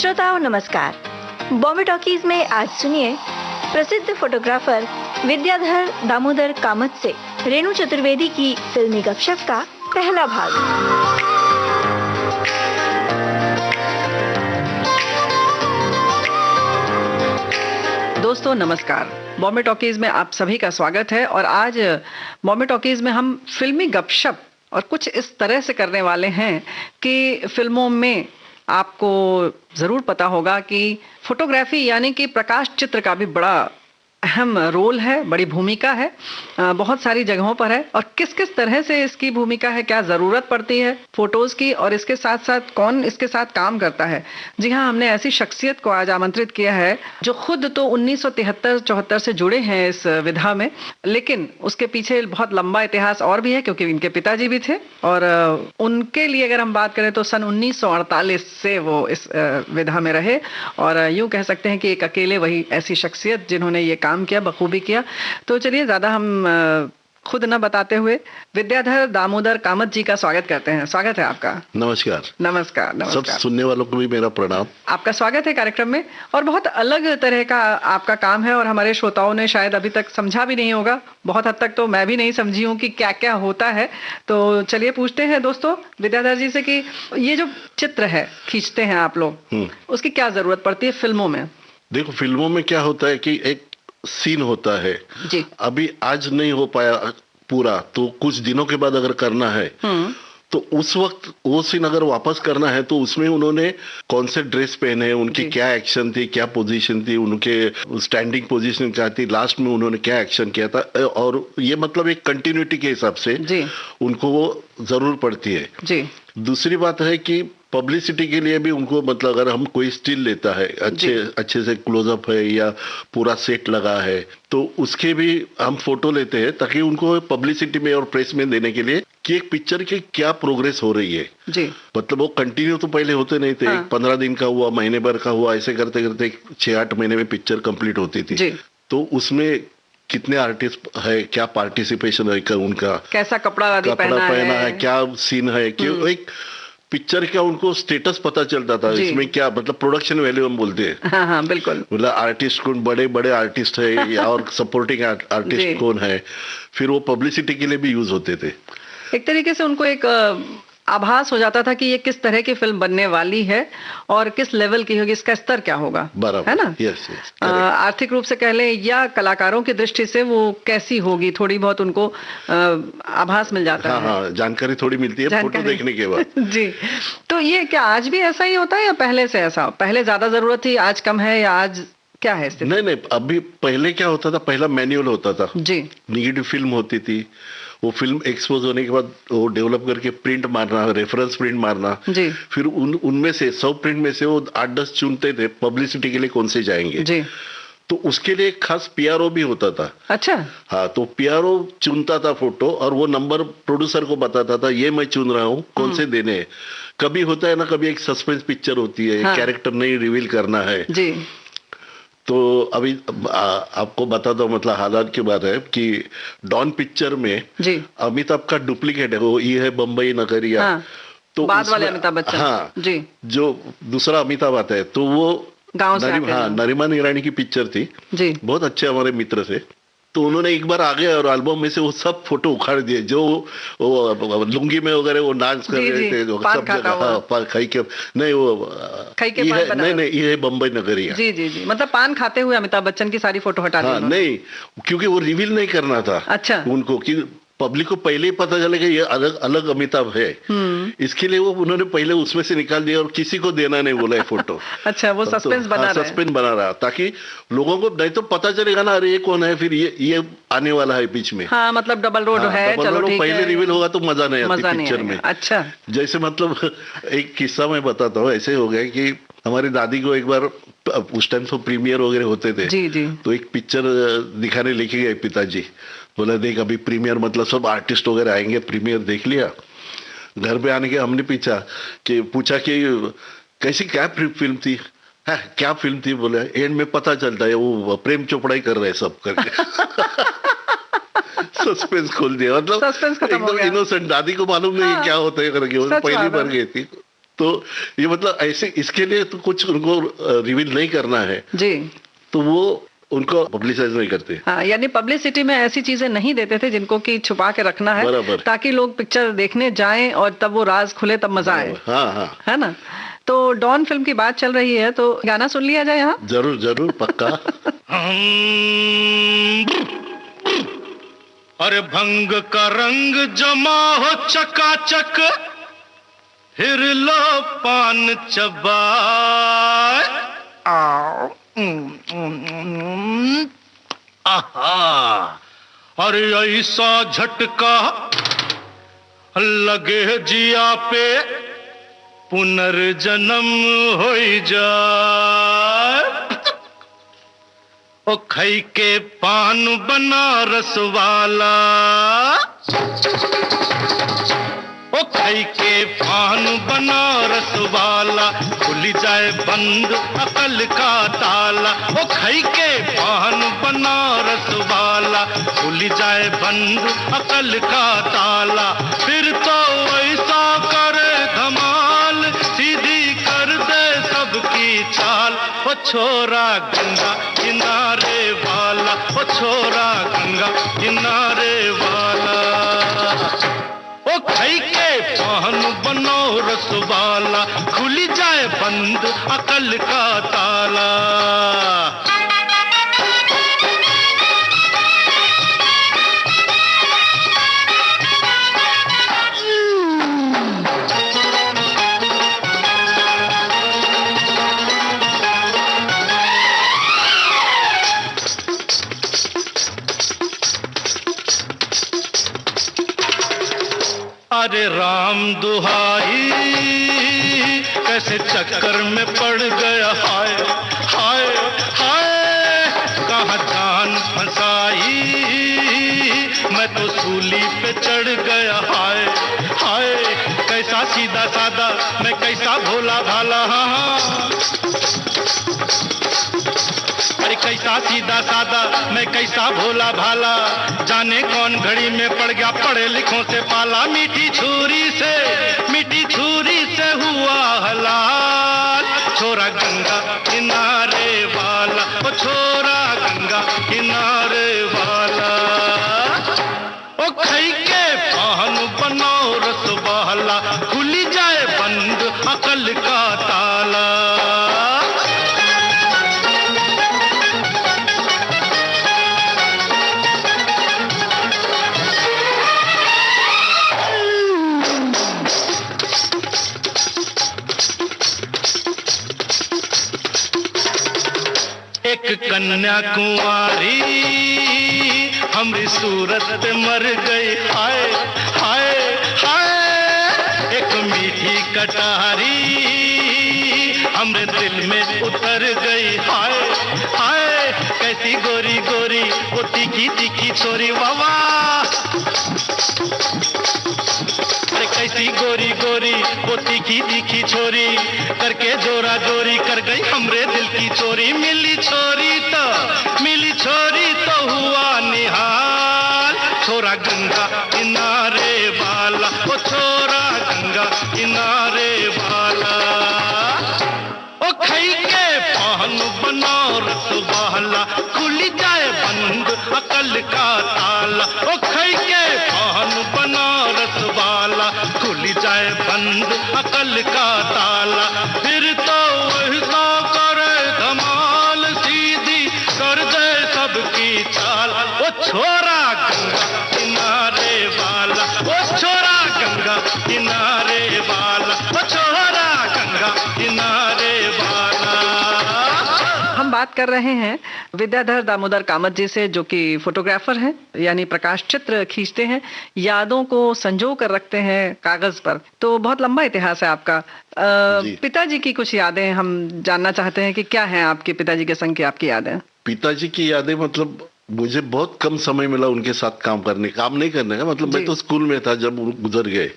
श्रोताओं नमस्कार। बॉम्बे टॉकीज में आज सुनिए प्रसिद्ध फोटोग्राफर विद्याधर दामोदर कामत से रेणु चतुर्वेदी की फिल्मी गपशप का पहला भाग। दोस्तों नमस्कार। बॉम्बे टॉकीज में आप सभी का स्वागत है और आज बॉम्बे टॉकीज में हम फिल्मी गपशप और कुछ इस तरह से करने वाले हैं कि फिल्मों में आपको ज़रूर पता होगा कि फोटोग्राफी यानी कि प्रकाश चित्र का भी बड़ा अहम रोल है, बड़ी भूमिका है, बहुत सारी जगहों पर है। और किस किस तरह से इसकी भूमिका है, क्या ज़रूरत पड़ती है फ़ोटोज़ की और इसके साथ साथ कौन इसके साथ काम करता है। जी हाँ, हमने ऐसी शख्सियत को आज आमंत्रित किया है जो खुद तो 1973-74 से जुड़े हैं इस विधा में, लेकिन उसके पीछे बहुत लंबा इतिहास और भी है क्योंकि इनके पिताजी भी थे। और उनके लिए अगर हम बात करें तो सन 1948 से वो इस विधा में रहे और यूँ कह सकते हैं कि एक अकेले वही ऐसी शख्सियत जिन्होंने ये काम किया, बखूबी किया। तो चलिए ज़्यादा हम खुद न बताते हुए विद्याधर दामोदर कामत जी का स्वागत करते हैं। स्वागत है आपका। नमस्कार। नमस्कार। सब सुनने वालों को भी मेरा प्रणाम। आपका स्वागत है कार्यक्रम में। और बहुत अलग तरह का आपका काम है और हमारे श्रोताओं ने शायद अभी तक समझा भी नहीं होगा, बहुत हद तक तो मैं भी नहीं समझी हूँ कि क्या क्या होता है। तो चलिए पूछते हैं दोस्तों विद्याधर जी से कि ये जो चित्र है खींचते हैं आप लोग, उसकी क्या जरूरत पड़ती है फिल्मों में? देखो, फिल्मों में क्या होता है कि एक सीन होता है जी। अभी आज नहीं हो पाया पूरा, तो कुछ दिनों के बाद अगर करना है तो उस वक्त वो सीन अगर वापस करना है तो उसमें उन्होंने कौन से ड्रेस पहने, उनकी क्या एक्शन थी, क्या पोजीशन थी, उनके स्टैंडिंग पोजीशन क्या थी, लास्ट में उन्होंने क्या एक्शन किया था, और ये मतलब एक कंटिन्यूटी के हिसाब से उनको वो जरूर पड़ती है जी। दूसरी बात है कि पब्लिसिटी के लिए भी उनको, मतलब अगर हम कोई स्टिल लेता है अच्छे से क्लोजअप है या पूरा सेट लगा है तो उसके भी हम फोटो लेते हैं ताकि उनको पब्लिसिटी में और प्रेस में देने के लिए कि एक पिक्चर की क्या प्रोग्रेस हो रही है जी। मतलब वो कंटिन्यू तो पहले होते नहीं थे, 15 दिन का हुआ, महीने भर का हुआ, ऐसे करते करते 6-8 महीने में पिक्चर कंप्लीट होती थी। तो उसमें कितने आर्टिस्ट है, क्या पार्टिसिपेशन है उनका, कैसा कपड़ा पहना है, क्या सीन है, कि एक पिक्चर का उनको स्टेटस पता चलता था। इसमें क्या मतलब प्रोडक्शन वैल्यू हम बोलते हैं। हाँ, बिल्कुल। मतलब आर्टिस्ट कौन, बड़े बड़े आर्टिस्ट है या और सपोर्टिंग आर्टिस्ट कौन है, फिर वो पब्लिसिटी के लिए भी यूज होते थे। एक तरीके से उनको एक आभास हो जाता था कि ये किस तरह की फिल्म बनने वाली है और किस लेवल की होगी, इसका स्तर क्या होगा, है ना। यस, आर्थिक रूप से कह लें या कलाकारों की दृष्टि से वो कैसी होगी, थोड़ी बहुत उनको आभास मिल जाता है। हाँ, जानकारी थोड़ी मिलती है फोटो देखने के बाद जी। तो ये क्या आज भी ऐसा ही होता है या पहले से ऐसा, पहले ज्यादा जरूरत थी, आज कम है, या आज क्या है स्थिति? नहीं, अभी पहले क्या होता था, पहला मैनुअल होता था जी, नेगेटिव फिल्म होती थी, वो फिल्म एक्सपोज होने के बाद वो डेवलप करके प्रिंट मारना, रेफरेंस प्रिंट मारना जी। फिर उनमें से 100 प्रिंट में से वो 8-10 चुनते थे पब्लिसिटी के लिए कौन से जाएंगे जी। तो उसके लिए एक खास पीआरओ भी होता था। अच्छा। हाँ, तो पीआरओ चुनता था फोटो और वो नंबर प्रोड्यूसर को बताता था, ये मैं चुन रहा हूँ, कौन से देने हैं। कभी होता है ना, कभी एक सस्पेंस पिक्चर होती है, कैरेक्टर नहीं रिवील करना है जी। तो अभी आपको बता दो, मतलब हालात की बात है कि डॉन पिक्चर में जी अमिताभ का डुप्लीकेट है, वो ये है बम्बई नगरिया। तो बाद वाले अमिताभ बच्चन। हाँ जी, जो दूसरा अमिताभ आता है तो वो गांव से नरीमन ईरानी की पिक्चर थी जी, बहुत अच्छे हमारे मित्र से। तो उन्होंने एक बार आ गए और एल्बम में से वो सब फोटो उखाड़ दिए, जो वो लुंगी में वगैरह वो डांस कर रहे थे सब जगह, खाई के नहीं, वो नहीं, ये है बम्बई नगरिया जी जी जी। मतलब पान खाते हुए अमिताभ बच्चन की सारी फोटो हटा दी। नहीं, क्योंकि वो रिवील नहीं करना था अच्छा उनको, कि पब्लिक को पहले ही पता चले कि ये अलग अलग अमिताभ है, इसके लिए वो उन्होंने पहले उसमें से निकाल दिया और किसी को देना नहीं बोला है फोटो। अच्छा, वो सस्पेंस बना रहा ताकि लोगों को नहीं तो पता चलेगा ना, अरे ये कौन है, फिर ये आने वाला है बीच में। हाँ, मतलब डबल रोड है, चलो ठीक है। पहले रिवील होगा तो मजा नहीं आता पिक्चर में। अच्छा, जैसे मतलब एक किस्सा मैं बताता हूँ, ऐसे हो गया कि हमारी दादी को एक बार, उस टाइम तो प्रीमियर वगैरह होते थे जी जी, तो एक पिक्चर दिखाने लेके गए पिताजी, बोला देख अभी प्रीमियर, मतलब सब आर्टिस्ट वगैरह आएंगे, प्रीमियर देख लिया। घर पे आने के हमने पूछा कि कैसी क्या फिल्म थी, है क्या फिल्म थी, बोले एंड में पता चलता है वो प्रेम चोपड़ा ही कर रहे सब करके। सस्पेंस खोल दिया, मतलब सस्पेंस खत्म हो गया। इनोसेंट, दादी को मालूम नहीं क्या होता है करके, वो पहली बार गई थी। तो ये मतलब ऐसे इसके लिए तो कुछ उनको रिवील नहीं करना है जी, तो वो उनको पब्लिसाइज नहीं करते। हाँ, यानी पब्लिसिटी में ऐसी चीजें नहीं देते थे जिनको कि छुपा के रखना है, ताकि लोग पिक्चर देखने जाएं और तब वो राज खुले, तब मजा आए। हाँ हाँ, है ना। तो डॉन फिल्म की बात चल रही है तो गाना सुन लिया जाए यहाँ। जरूर जरूर, पक्का। अरे भंग का रंग जमा हो चकाचक, फिर लो पान चबाए। आहा, अरे ऐसा झटका लगे जिया पे, पुनर्जन्म हो जाए। ओ खई के पान बनारस वाला, ओ खई के पान बनारस वाला, खुल जाए बंद अकल का ताला। ओ खई के पान बनारस वाला, खुल जाए बंद अकल का ताला। फिर तो ऐसा करे धमाल, सीधी कर दे सबकी चाल। ओ छोरा गंगा किनारे वाला, ओ छोरा गंगा किनारे वाला। ओ खई के पान बनारस वाला, खुल जाए बंद अकल का ताला। अरे राम दुहाई, कैसे चक्कर में पड़ गया, हाय हाय हाय। कहाँ जान फंसाई, मैं तो सूली पे चढ़ गया, हाय हाय। कैसा सीधा सादा, मैं कैसा भोला भाला, हाँ। अरे कैसा सीधा सादा, मैं कैसा भोला भाला। जाने कौन घड़ी में पड़ गया पढ़े लिखों से पाला। मीठी छुरी से हुआ हलाल। छोरा गंगा किनारे वाला, ओ छोरा गंगा किनारे वाला। ओ खई के पान बनारस वाला, खुल जाए बंद अकल का ताला। एक कन्या कुंवारी हमरी सूरत पे मर गई, हाय हाय हाय। एक मीठी कटारी हमरे दिल में उतर गई, हाय हाय। कैसी गोरी गोरी वो तीखी तीखी छोरी, वावा। अरे कैसी गोरी गोरी वो तीखी तीखी छोरी, करके जोरा जोरी कर गई हमरे दिल की चोरी। मिली छोरी तो हुआ निहाल। छोरा गंगा किनारे वाला, ओ छोरा गंगा किनारे वाला। ओ खई के पान बनारस वाला, खुल जाए बंद अकल का ताला। ओ खई के पान बनारस वाला, खुल जाए बंद अकल का ताला। फिर तो ऐसा करे धमाल, सीधी कर दे सबकी चाल। ओ छोरा गंगा किनारे वाला, ओ छोरा गंगा किनारे वाला, ओ छोरा गंगा किनारे वाला। हम बात कर रहे हैं विद्याधर दामोदर कामत जी से, जो कि फोटोग्राफर हैं, यानी प्रकाश चित्र खींचते हैं, यादों को संजो कर रखते हैं कागज पर। तो बहुत लंबा इतिहास है आपका। पिताजी की कुछ यादें हम जानना चाहते हैं कि क्या है आपके पिताजी के संग की आपकी यादें। पिताजी की यादें, मतलब मुझे बहुत कम समय मिला उनके साथ काम नहीं करने का। मतलब मैं तो स्कूल में था जब वो गुजर गए।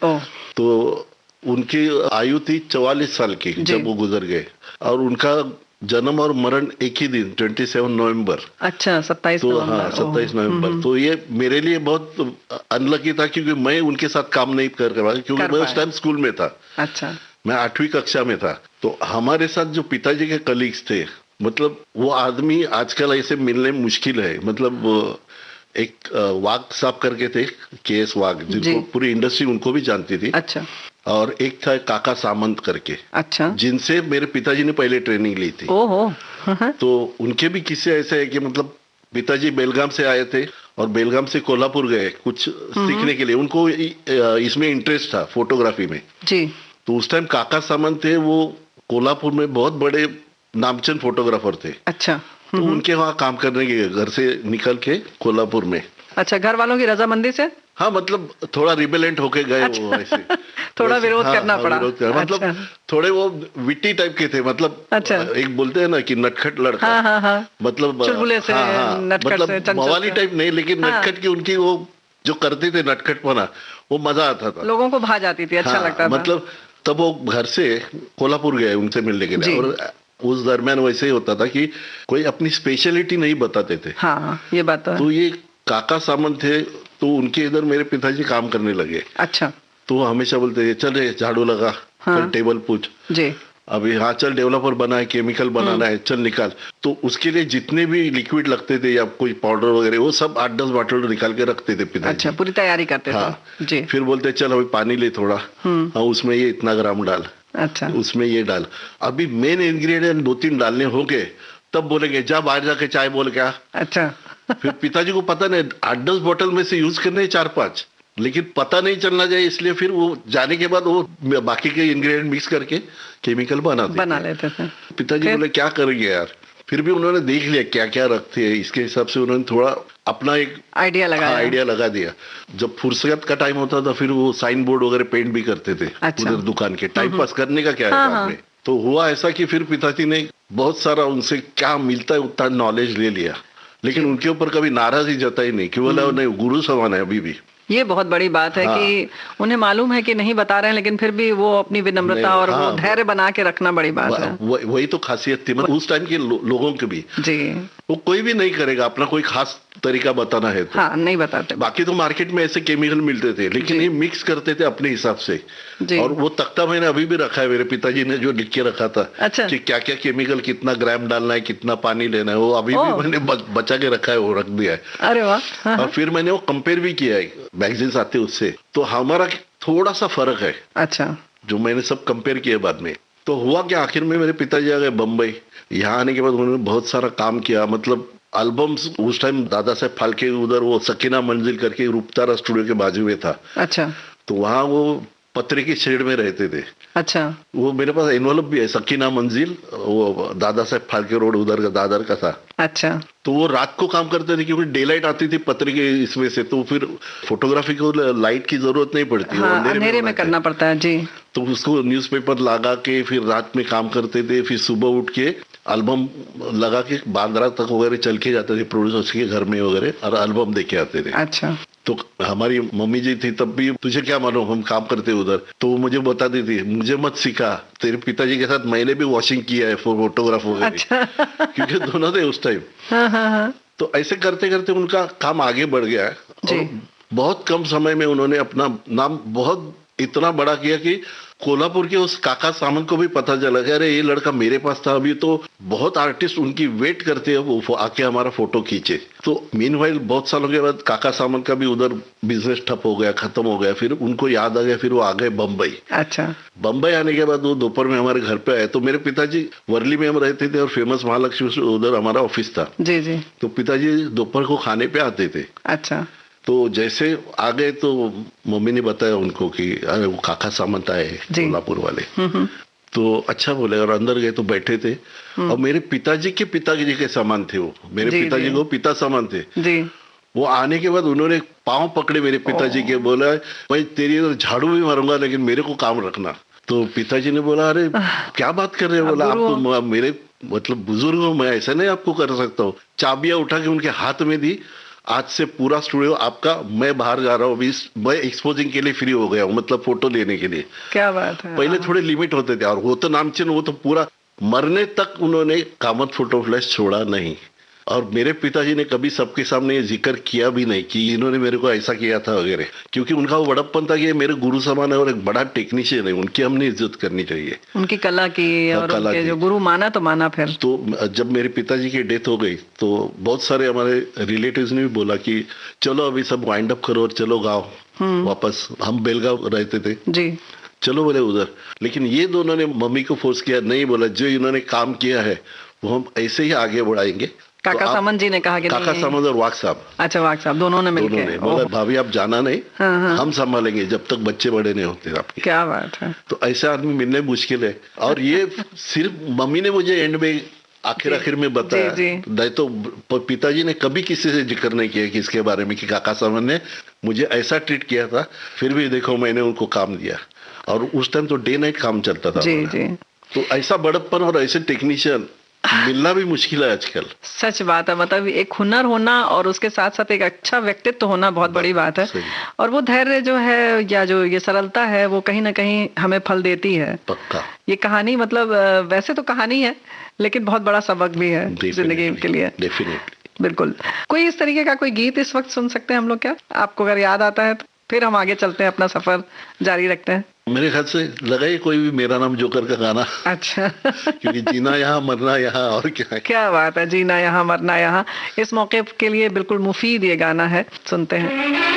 तो उनकी आयु थी 44 साल की जब वो गुजर गए, और उनका जन्म और मरण एक ही दिन 27 नवंबर। अच्छा, 27 नवंबर। हाँ, 27 नवंबर। तो ये मेरे लिए बहुत अनलकी था, क्योंकि मैं उनके साथ काम नहीं कर रहा, क्योंकि मैं उस टाइम स्कूल में था। अच्छा। मैं 8वीं कक्षा में था। तो हमारे साथ जो पिताजी के कलीग्स थे, मतलब वो आदमी आजकल ऐसे मिलने मुश्किल है। मतलब एक वाघ साहब करके थे, KS वाघ, जिनको पूरी इंडस्ट्री उनको भी जानती थी। अच्छा। और एक था काका सामंत करके, अच्छा, जिनसे मेरे पिताजी ने पहले ट्रेनिंग ली थी। ओहो। तो उनके भी किस्से ऐसे है कि मतलब पिताजी बेलगाम से आए थे और बेलगाम से कोल्हापुर गए कुछ सीखने के लिए। उनको इसमें इंटरेस्ट था, फोटोग्राफी में जी। तो उस टाइम काका सामंत थे, वो कोल्हापुर में बहुत बड़े नामचंद फोटोग्राफर थे। अच्छा। तो उनके वहाँ काम करने के, घर से निकल के कोल्हापुर में। अच्छा, घर वालों की रजामंदी से? हाँ, मतलब थोड़ा रिबेलेंट होके गए। अच्छा। वो ऐसे थोड़ा विरोध करना पड़ा। मतलब अच्छा। थोड़े वो विट्टी टाइप के थे, मतलब अच्छा। एक बोलते हैं ना कि नटखट लड़का। हाँ। मतलब चुलबुले से, नटखट मतलब से, चंचल मवाली से। टाइप नहीं, लेकिन नटखट की उनकी वो जो करते थे नटखटपना, वो मजा आता था, लोगों को भा जाती थी, अच्छा लगता था। मतलब तब वो घर से कोल्हापुर गए उनसे मिलने के लिए। और उस दरमियान वैसे ही होता था कि कोई अपनी स्पेशलिटी नहीं बताते थे। हाँ, ये बात तो है। तो ये काका सामंत थे, तो उनके इधर मेरे पिताजी काम करने लगे। अच्छा। तो वो हमेशा बोलते थे, चल रे झाड़ू लगा, चल टेबल पूछ जी। अभी, हाँ चल डेवलपर बना है, केमिकल बनाना है, चल निकाल। तो उसके लिए जितने भी लिक्विड लगते थे या कोई पाउडर वगैरह, वो सब 8-10 बॉटल निकाल के रखते थे पिताजी। अच्छा, पूरी तैयारी करते थे। हाँ जी। फिर बोलते चल अभी पानी ले थोड़ा, हाँ उसमें ये इतना ग्राम डाल, अच्छा, उसमें ये डाल, अभी मेन इंग्रेडिएंट 2-3 डालने होंगे, तब बोलेंगे जा बाहर जाके चाय बोल क्या। अच्छा। फिर पिताजी को पता नहीं 8-10 बोतल में से यूज करने 4-5, लेकिन पता नहीं चलना चाहिए, इसलिए फिर वो जाने के बाद वो बाकी के इंग्रेडिएंट मिक्स करके केमिकल बना लेते थे। पिताजी बोले क्या करेंगे यार। फिर भी उन्होंने देख लिया क्या क्या रखते हैं, इसके हिसाब से उन्होंने थोड़ा अपना एक आइडिया लगा दिया। जब फुर्सत का टाइम होता था फिर वो साइन बोर्ड वगैरह पेंट भी करते थे। अच्छा। उधर दुकान के टाइम पास करने का क्या है बाद में। तो हुआ ऐसा कि फिर पिताजी ने बहुत सारा उनसे क्या मिलता है उतना नॉलेज ले लिया, लेकिन उनके ऊपर कभी नाराजगी जताई नहीं कि बोला नहीं, गुरु समान है अभी भी। ये बहुत बड़ी बात है। हाँ। कि उन्हें मालूम है कि नहीं बता रहे हैं, लेकिन फिर भी वो अपनी विनम्रता और वो धैर्य बना के रखना बड़ी बात है। वही तो खासियत थी उस टाइम के लोगों के भी। जी। वो कोई भी नहीं करेगा अपना कोई खास तरीका बताना है तो। हाँ, नहीं बताते। बाकी तो मार्केट में ऐसे केमिकल मिलते थे, लेकिन ये मिक्स करते थे अपने हिसाब से। और वो तख्ता मैंने अभी भी रखा है, मेरे पिताजी ने जो लिख के रखा था। अच्छा। कि क्या क्या केमिकल कितना ग्राम डालना है, कितना पानी लेना है, वो अभी भी मैंने बचा के रखा है, वो रख दिया है। अरे वाह। और फिर मैंने वो कंपेयर भी किया है, मैगजीन्स आते उससे, तो हमारा थोड़ा सा फर्क है। अच्छा। जो मैंने सब कंपेयर किया बाद में, तो हुआ कि आखिर में मेरे पिताजी आ गए बम्बई। यहाँ आने के बाद उन्होंने बहुत सारा काम किया, मतलब एल्बम्स। उस टाइम दादा साहब फाल्के उधर वो सकीना मंजिल करके रूपतारा स्टूडियो के बाजू में था। अच्छा। तो वहाँ वो पत्रे की शेड में रहते थे। अच्छा। वो मेरे पास एनवलप भी है, सकीना मंजिल, वो दादा साहब फाल्के रोड उधर का दादर का था। अच्छा। तो वो रात को काम करते थे क्योंकि डे लाइट आती थी पत्र के इसमें से, तो फिर फोटोग्राफी को लाइट की जरूरत नहीं पड़ती। हाँ, अंधेरे में करना पड़ता है जी। तो उसको न्यूज़पेपर लगा के फिर रात में काम करते थे, फिर सुबह उठ के एल्बम लगा के बांद्रा तक वगैरह चल के जाते थे प्रोड्यूसर्स के घर में वगैरह, और एल्बम दे के आते थे। अच्छा। तो हमारी मम्मी जी थी तब भी, तुझे क्या मालूम हम काम करते उधर, तो वो मुझे बताती थी, मुझे मत सिखा, तेरे पिताजी के साथ मैंने भी वॉशिंग किया है फोटोग्राफ वगैरह। अच्छा। क्योंकि दोनों थे उस टाइम। हाँ। तो ऐसे करते करते उनका काम आगे बढ़ गया है और बहुत कम समय में उन्होंने अपना नाम बहुत इतना बड़ा किया कि कोल्हापुर के उस काका सामंत को भी पता चला कि अरे ये लड़का मेरे पास था। अभी तो बहुत आर्टिस्ट उनकी वेट करते हैं वो आके हमारा फोटो खींचे। तो मीनवाइल बहुत सालों के बाद काका सामंत का भी उधर बिजनेस ठप हो गया, खत्म हो गया। फिर उनको याद आ गया, फिर वो आ गए बम्बई। अच्छा। बम्बई आने के बाद वो दोपहर में हमारे घर पे आए। तो मेरे पिताजी वर्ली में हम रहते थे और फेमस महालक्ष्मी उधर हमारा ऑफिस था। जी जी। तो पिताजी दोपहर को खाने पे आते थे। अच्छा। तो जैसे आ गए तो मम्मी ने बताया उनको कि अरे वो काका सामंत आए कोल्हापुर वाले। तो अच्छा बोले, और अंदर गए तो बैठे थे और मेरे पिताजी के पिताजी के समान थे वो। मेरे पिताजी को पिता समान थे जी। वो आने के बाद उन्होंने पांव पकड़े मेरे पिताजी के, बोला भाई तेरी झाड़ू भी मारूंगा लेकिन मेरे को काम रखना। तो पिताजी ने बोला अरे क्या बात कर रहे हो, बोला आप तो मेरे मतलब बुजुर्ग हो, मैं ऐसा नहीं आपको कर सकता हूँ। चाबियां उठा के उनके हाथ में दी, आज से पूरा स्टूडियो आपका, मैं बाहर जा रहा हूँ अभी, मैं एक्सपोजिंग के लिए फ्री हो गया हूँ, मतलब फोटो लेने के लिए। क्या बात है। पहले थोड़े लिमिट होते थे और वो तो नामचीन, वो तो पूरा मरने तक उन्होंने कामत फोटो फ्लैश छोड़ा नहीं। और मेरे पिताजी ने कभी सबके सामने ये जिक्र किया भी नहीं कि इन्होंने मेरे को ऐसा किया था वगैरह, क्योंकि उनका वो बड़प्पन था कि ये मेरे गुरु समान है और एक बड़ा टेक्नीशियन है, उनकी हमने इज्जत करनी चाहिए, उनकी कला की। और उनके जो गुरु माना तो माना। फिर तो जब मेरे पिताजी की डेथ हो गई तो बहुत सारे हमारे रिलेटिव्स ने भी बोला कि चलो अभी सब वाइंड अप करो और चलो गाँव वापस। हम बेलगांव रहते थे जी, चलो बोले उधर। लेकिन ये दोनों ने मम्मी को फोर्स किया, नहीं, बोला जो इन्होंने काम किया है वो हम ऐसे ही आगे बढ़ाएंगे। काका तो सामंत जी ने कहा कि काका सामंत और वाघ साहब, अच्छा वाघ साहब दोनों ने मिलकर बोला भाभी आप जाना नहीं, हम संभालेंगे जब तक बच्चे बड़े नहीं होते आपके। क्या बात है। तो ऐसा आदमी मिलने मुश्किल है। और ये सिर्फ मम्मी ने मुझे एंड में आखिर में बताया, नहीं तो पिताजी ने कभी किसी से जिक्र नहीं किया कि इसके बारे में कि काका सामंत ने मुझे ऐसा ट्रीट किया था। फिर भी देखो मैंने उनको काम दिया, और उस टाइम तो डे नाइट काम चलता था जी, जी। तो ऐसा बड़प्पन और ऐसे टेक्नीशियन मिलना भी मुश्किल है आजकल। सच बात है, मतलब एक हुनर होना और उसके साथ साथ एक अच्छा व्यक्तित्व होना बहुत बड़ी बात है। और वो धैर्य जो है या जो ये सरलता है वो कहीं ना कहीं हमें फल देती है। पक्का ये कहानी मतलब वैसे तो कहानी है लेकिन बहुत बड़ा सबक भी है जिंदगी के लिए। डेफिनेटली, बिल्कुल। कोई इस तरीके का कोई गीत इस वक्त सुन सकते हैं हम लोग क्या, आपको अगर याद आता है तो? फिर हम आगे चलते हैं, अपना सफर जारी रखते हैं। मेरे ख्याल से लगा ही कोई भी मेरा नाम जोकर का गाना। अच्छा क्योंकि जीना यहाँ मरना यहाँ, और क्या है। क्या बात है, जीना यहाँ मरना यहाँ, इस मौके के लिए बिल्कुल मुफीद ये गाना है, सुनते हैं।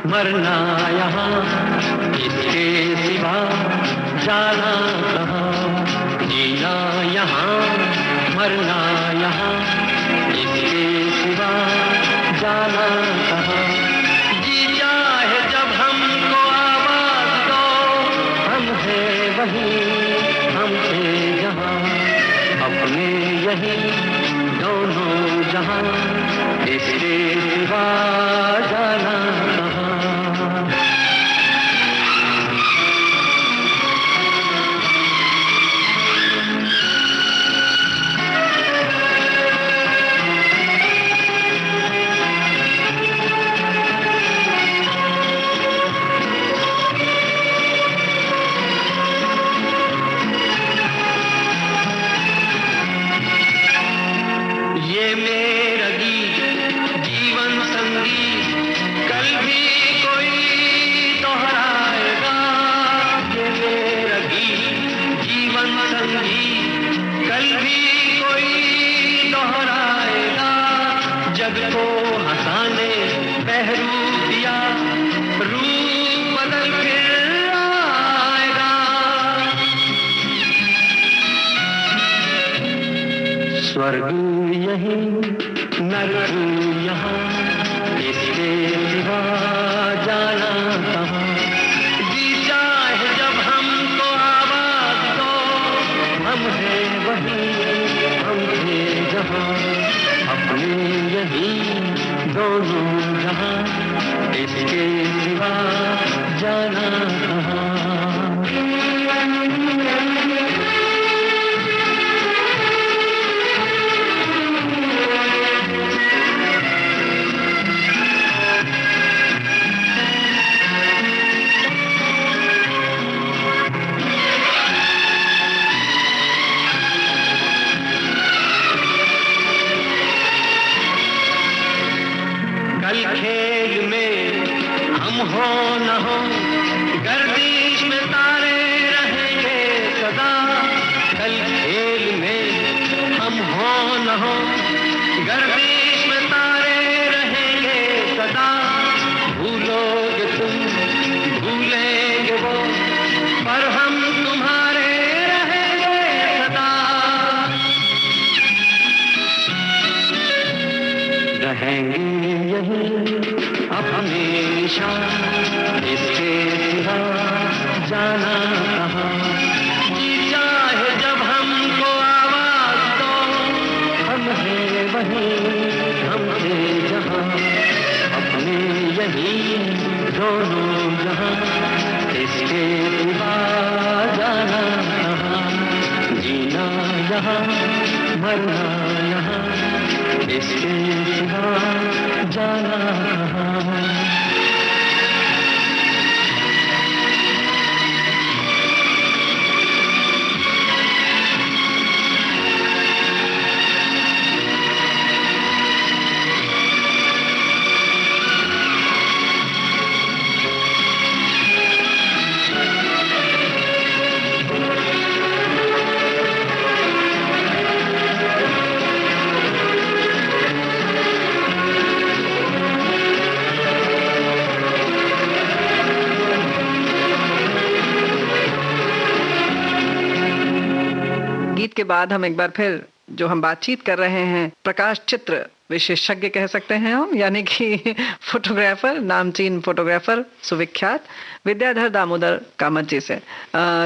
मरना यहाँ, इसके सिवा जाना कहाँ। जीना यहाँ मरना यहाँ, इसके सिवा जाना कहाँ। जी चाहे जब हमको आवाज दो, हम हैं वहीं हमसे जहाँ, अपने यही दोनों जहाँ, इसके सिवा जाना स्वर्ग यही नरक यहाँ, इसके सिवा जाना कहाँ। जी चाहे जब हमको आवाज दो, हम हैं वहीं हमसे जहाँ, अपने यही दोनों जहाँ, इसके सिवा जाना कहाँ। खेल में हम हो न हो, गर्दिश में तारे रहेंगे सदा। कल खेल में हम हो न हो, गर्दिश में तारे रहेंगे सदा। भूलोगे तुम भूलेंगे वो, पर हम तुम्हारे रहेंगे सदा। रहेंगे हमेशा, इसके सिवा जाना कहाँ। जी चाहे जब हमको आवाज दो, हम हैं वहीं हमसे जहाँ, अपने यही दोनों जहाँ, इसके जहां मरना यहाँ, इसके सिवा जाना कहाँ। के बाद हम एक बार फिर जो हम बातचीत कर रहे हैं प्रकाश चित्र विशेषज्ञ कह सकते हैं हम, यानी कि फोटोग्राफर, नामचीन फोटोग्राफर सुविख्यात विद्याधर दामोदर कामत जी से।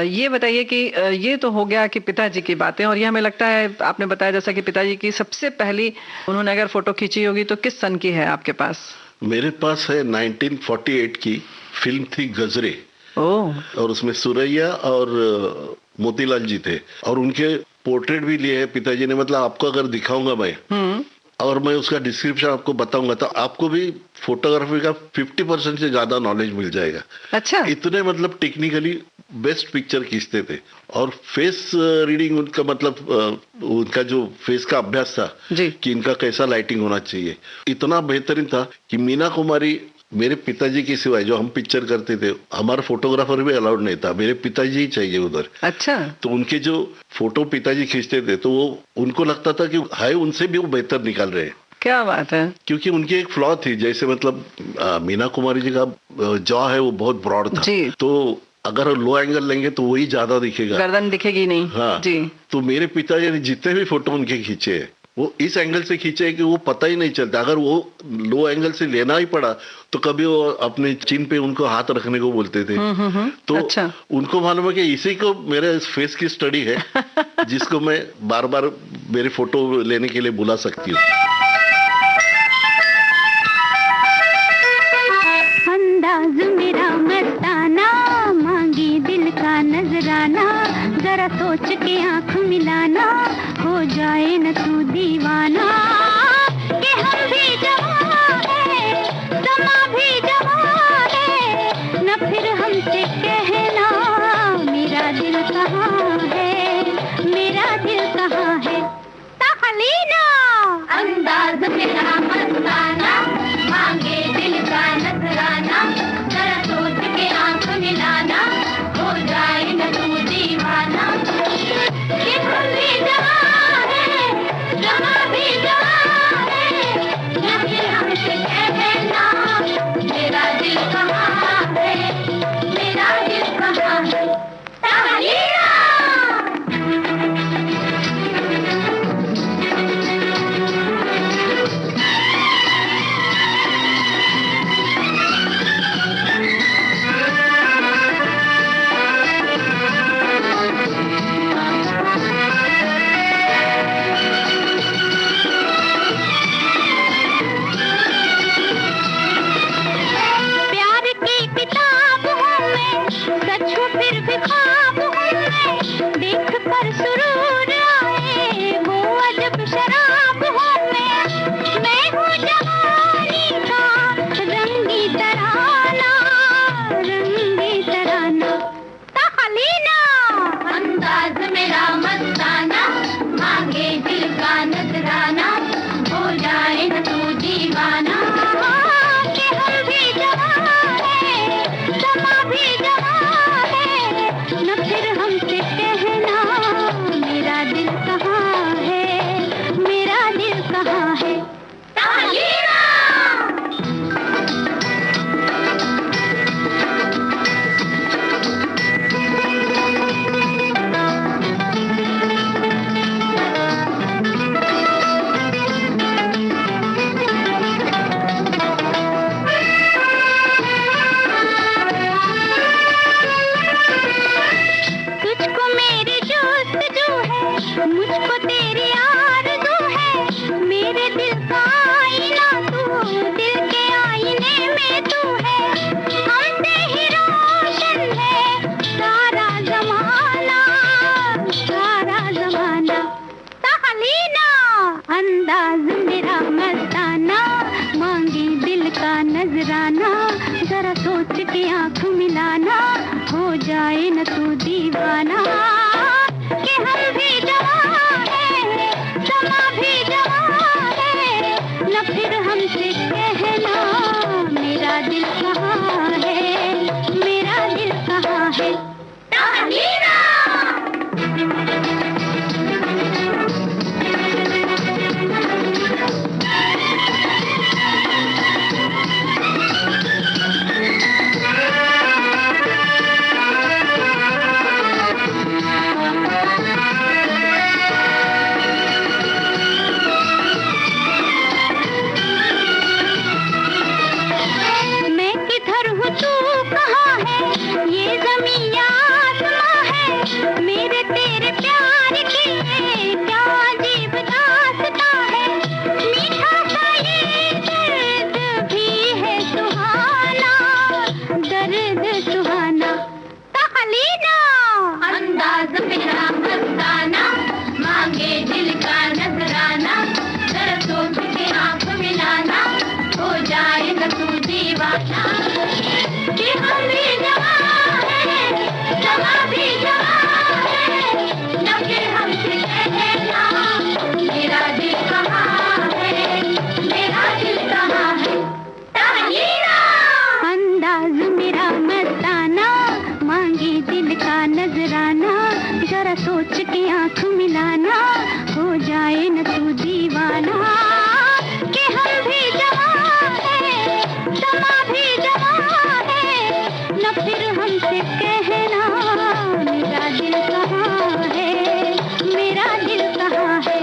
ये बताइए कि ये तो हो गया कि पिताजी की बातें, और ये हमें लगता है आपने बताया जैसा कि पिताजी की सबसे पहली उन्होंने अगर फोटो खींची होगी तो किस सन की है आपके पास? मेरे पास है 1948 की फिल्म थी गजरे। और उसमें सुरैया और मोतीलाल जी थे और उनके पोर्ट्रेट भी लिए हैं पिताजी ने। मतलब आपको अगर दिखाऊंगा मैं और मैं उसका डिस्क्रिप्शन आपको बताऊंगा तो आपको भी फोटोग्राफी का 50% से ज्यादा नॉलेज मिल जाएगा। अच्छा, इतने मतलब टेक्निकली बेस्ट पिक्चर खींचते थे। और फेस रीडिंग उनका मतलब उनका जो फेस का अभ्यास था कि इनका कैसा लाइटिंग होना चाहिए इतना बेहतरीन था कि मीना कुमारी मेरे पिताजी के सिवाय जो हम पिक्चर करते थे हमारा फोटोग्राफर भी अलाउड नहीं था, मेरे पिताजी ही चाहिए उधर। अच्छा, तो उनके जो फोटो पिताजी खींचते थे तो वो उनको लगता था कि हाय उनसे भी वो बेहतर निकाल रहे हैं। क्या बात है। क्योंकि उनकी एक फ्लॉ थी, जैसे मतलब मीना कुमारी जी का जॉ है वो बहुत ब्रॉड था जी। तो अगर लो एंगल लेंगे तो वही ज्यादा दिखेगा, गर्दन दिखेगी नहीं। हाँ जी। तो मेरे पिताजी ने जितने भी फोटो उनके खींचे हैं वो इस एंगल से खींचे है कि वो पता ही नहीं चलता। अगर वो लो एंगल से लेना ही पड़ा तो कभी वो अपने चिन पे उनको हाथ रखने को बोलते थे। तो अच्छा। उनको मालूम है कि इसी को मेरे फेस की स्टडी है जिसको मैं बार बार मेरे फोटो लेने के लिए बुला सकती हूँ। अंदाज मेरा मस्ताना, मांगी दिल का नजराना, जरा सोच के आंख मिलाना, हो जाए न तू दीवाना। कि हम भी जवान है, समा भी जवान है, न फिर हमसे कहना मेरा दिल कहाँ है, मेरा दिल कहाँ है। तहलीना अंदाज मेरा मस्ताना, मांगे दिल का नजराना, जरा सोच के आंख मिलाना, हो जाए न तू दीवाना। कि हम भी जवान है, जमा भी जवान है, न फिर हमसे कहना मेरा दिल कहाँ है, मेरा दिल कहाँ है। तहलीना के आंख मिलाना, हो जाए न तू दीवाना। कि हम भी जवान है, समा भी जवान है, न फिर हमसे कहना मेरा दिल कहाँ है, मेरा दिल कहाँ है। ताहीरा सोच के आंख मिलाना, हो जाए न तू दीवाना। कि हम भी जवान है, समा भी जवान है, न फिर हमसे कहना मेरा दिल कहाँ है, मेरा दिल कहाँ है।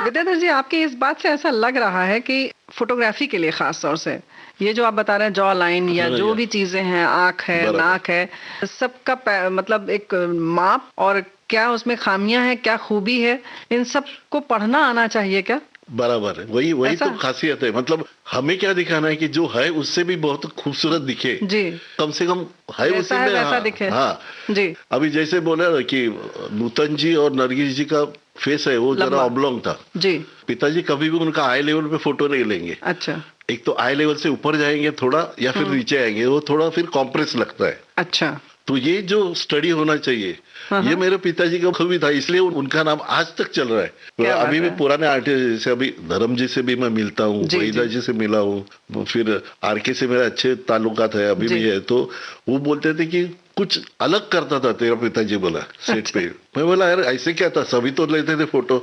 विद्याधर जी, आपकी इस बात से ऐसा लग रहा है कि फोटोग्राफी के लिए खास तौर से ये जो आप बता रहे हैं जॉ लाइन या जो भी चीजें हैं, आंख है, नाक है, सबका मतलब एक माप और क्या उसमें खामियां हैं, क्या खूबी है, इन सब को पढ़ना आना चाहिए क्या? बराबर है, वही तो खासियत है। मतलब हमें क्या दिखाना है कि जो है उससे भी बहुत खूबसूरत दिखे जी, कम से कम है उसी में वैसा दिखे। हाँ जी, अभी जैसे बोले ना कि नूतन जी और नरगिस जी का फेस है वो जरा ऑब्लोंग था जी। पिताजी कभी भी उनका आई लेवल पे फोटो नहीं लेंगे। अच्छा, एक तो आई लेवल से ऊपर जाएंगे थोड़ा या फिर नीचे आएंगे, वो थोड़ा फिर कॉम्प्रेस लगता है। अच्छा, तो ये जो स्टडी होना चाहिए ये मेरे पिताजी का कभी था, इसलिए उनका नाम आज तक चल रहा है। अभी भी पुराने आर्टिस्ट जैसे अभी धर्म जी से भी मैं मिलता हूँ, वहीदा जी से मिला हूँ, फिर आरके से मेरा अच्छे ताल्लुकात है, अभी भी है। तो वो बोलते थे कि कुछ अलग करता था तेरा पिताजी, बोला सेट पे। मैं बोला यार ऐसे क्या था, सभी तो लेते थे फोटो।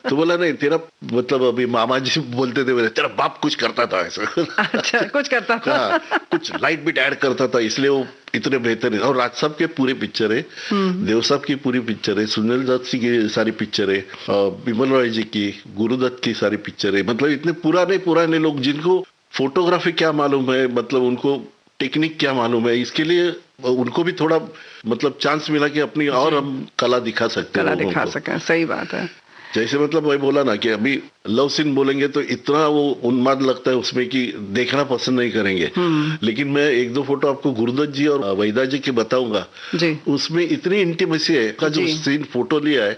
तो बोला नहीं तेरा मतलब अभी मामा जी बोलते थे मेरे, तेरा बाप कुछ करता था ऐसा। अच्छा, कुछ करता था। हाँ, कुछ लाइट बिट ऐड करता था, इसलिए वो इतने बेहतर है। और राज साहब के पूरे पिक्चर है, देव साहब की पूरी पिक्चर है, सुनील दत्त की सारी पिक्चर है, बिमल रॉय जी की, गुरुदत्त की सारी पिक्चर है। मतलब इतने पुराने लोग जिनको फोटोग्राफी क्या मालूम है, मतलब उनको टेक्निक क्या मालूम है, इसके लिए उनको भी थोड़ा मतलब चांस मिला कि अपनी और हम कला दिखा सकते हैं, कला दिखा सकें। सही बात है। जैसे मतलब मैं बोला ना कि अभी लव सीन बोलेंगे तो इतना वो उन्माद लगता है उसमें कि देखना पसंद नहीं करेंगे, लेकिन मैं एक दो फोटो आपको गुरुदत्त जी और वहीदा जी की बताऊंगा जी। उसमें इतनी इंटीमेसी है का जो सीन फोटो लिया है,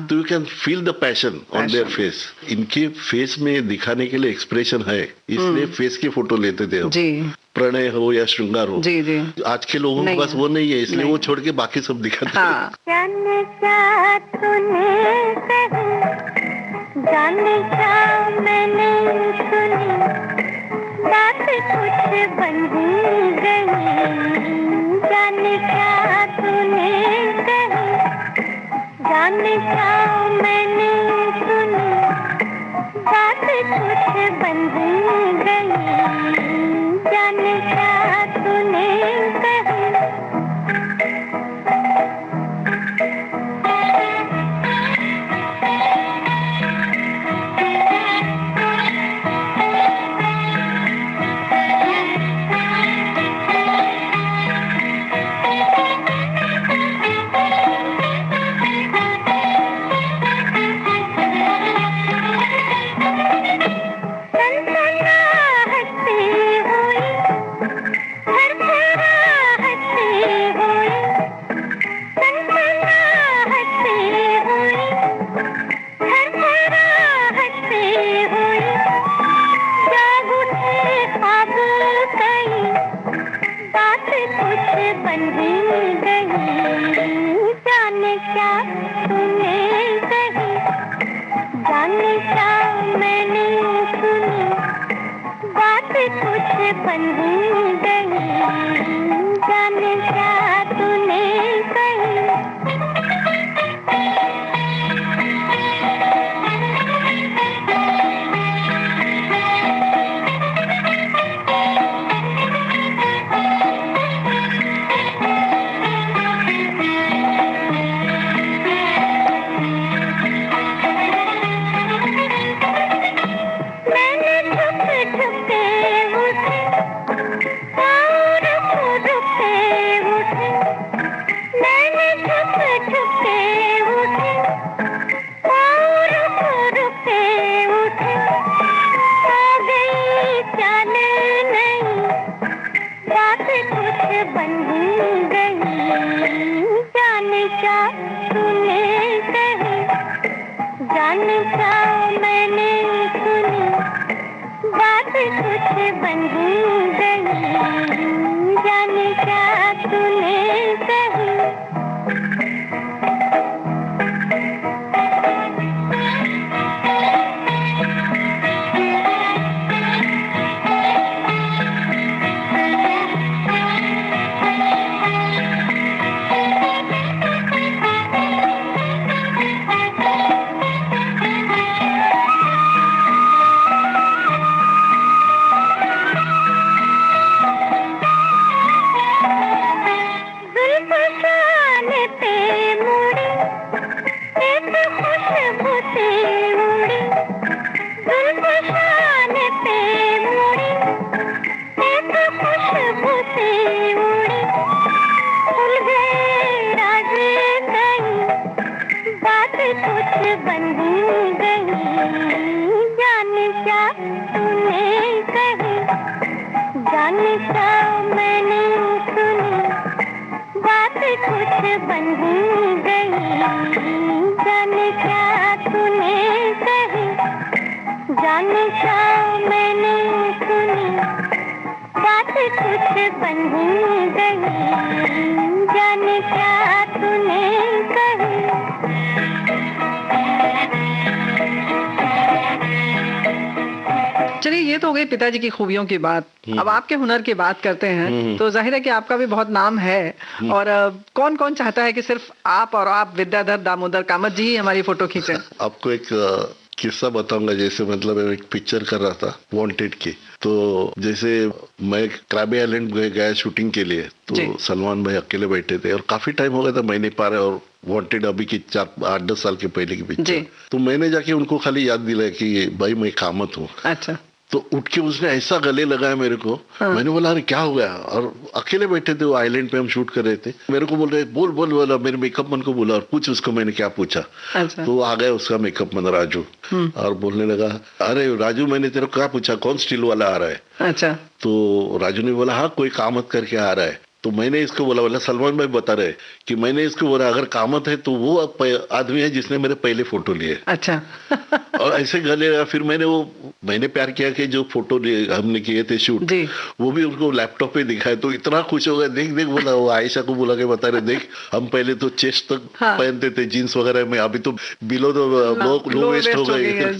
तो you can feel the passion on their face. इनके फेस में दिखाने के लिए एक्सप्रेशन है, इसलिए फेस की फोटो लेते थे जी। प्रणय हो या श्रृंगार हो जी जी। आज के लोगों के पास वो नहीं है, इसलिए वो छोड़ के बाकी सब दिखाते हैं। जाने क्या मैंने सुनी, बात कुछ बन गई, जाने क्या तूने कही, जाने क्या मैंने सुनी, बात कुछ बन गई, जाने क्या तूने कही। बंधी गई, जाने क्या तूने कही, जाने क्या मैंने सुनी, बात कुछ बंधी गई, जाने क्या तूने कही। जाने क्या मैंने सुनी, बात कुछ बंधी गई, जाने क्या तूने कही। जाने क्या मैंने सुनी, बात कुछ बंधी गई, जाने क्या तूने कही, जाने क्या मैंने सुनी, बात कुछ बंधी गई, जाने क्या तूने कही। चलिए, ये तो हो गई पिताजी की खूबियों की बात। अब आपके हुनर की बात करते हैं तो जाहिर है कि आपका भी बहुत नाम है, और कौन कौन चाहता है कि सिर्फ आप और आप विद्याधर दामोदर कामत जी ही हमारी फोटो खींचे। आपको एक किस्सा बताऊंगा। जैसे मतलब एक पिक्चर कर रहा था वांटेड की, तो जैसे मैं क्रैबी आइलैंड गया शूटिंग के लिए, तो सलमान भाई अकेले बैठे थे और काफी टाइम हो गया था, मैं नहीं पा रहा, और वांटेड अभी की 8-10 साल के पहले की पिक्चर। तो मैंने जाके उनको खाली याद दिलाया कि भाई मैं कामत हूँ। अच्छा। तो उठ के उसने ऐसा गले लगाया मेरे को। मैंने बोला अरे क्या हो गया, और अकेले बैठे थे वो आइलैंड पे, हम शूट कर रहे थे। मेरे को बोल रहे बोल बोल बोला, मेरे मेकअप मैन को बोला और पूछ उसको। मैंने क्या पूछा, अच्छा। तो आ गया उसका मेकअप मैन राजू, और बोलने लगा अरे राजू मैंने तेरे को क्या पूछा, कौन स्टिल वाला आ रहा है। अच्छा। तो राजू ने बोला हाँ कोई कामत करके आ रहा है। तो मैंने इसको बोला सलमान भाई बता रहे कि मैंने इसको बोला अगर कामत है तो वो आदमी है जिसने मेरे पहले फोटो लिए। अच्छा। और ऐसे गले लगा। फिर मैंने प्यार किया कि जो फोटो हमने किए थे शूट, वो भी उनको लैपटॉप पे दिखाए, तो इतना खुश हो गया। देख देख बोला, वो आयशा को बोला के बता रहे देख हम पहले तो चेस्ट तक पहनते थे जीन्स वगैरह में, अभी तो बिलो तो लो वेस्ट हो गए।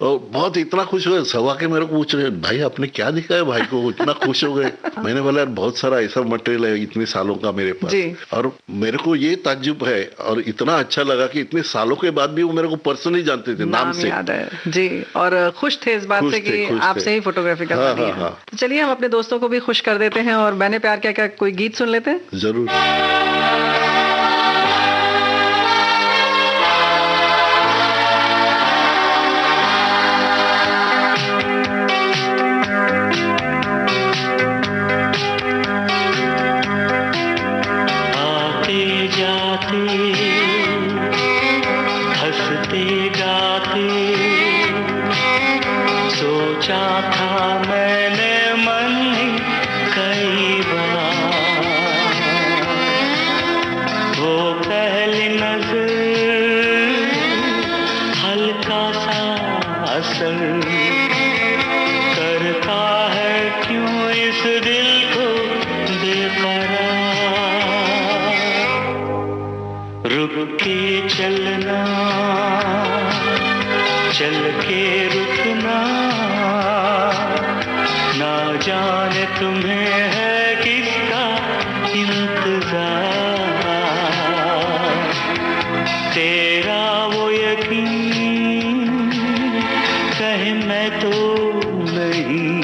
और बहुत इतना खुश हो गए। सवा के मेरे को पूछ रहे भाई आपने क्या दिखाया भाई को, इतना खुश हो गए। मैंने बोला बहुत सारा ऐसा मटेरियल है इतने सालों का मेरे पास, और मेरे को ये ताज्जुब है और इतना अच्छा लगा कि इतने सालों के बाद भी वो मेरे को पर्सनली जानते थे, नाम से याद है जी, और खुश थे इस बात से कि आपसे ही फोटोग्राफी करवा दी है। तो चलिए हम अपने दोस्तों को भी खुश कर देते हैं, और मैंने प्यार किया क्या कोई गीत सुन लेते हैं। जरूर। सोचा था मैंने मन कई बार, वो पहली नजर हल्का सा असर करता है क्यों इस दिल को बेकरार। तुम्हें है किसका इंतजार, तेरा वो यकीन कहे मैं तो नहीं,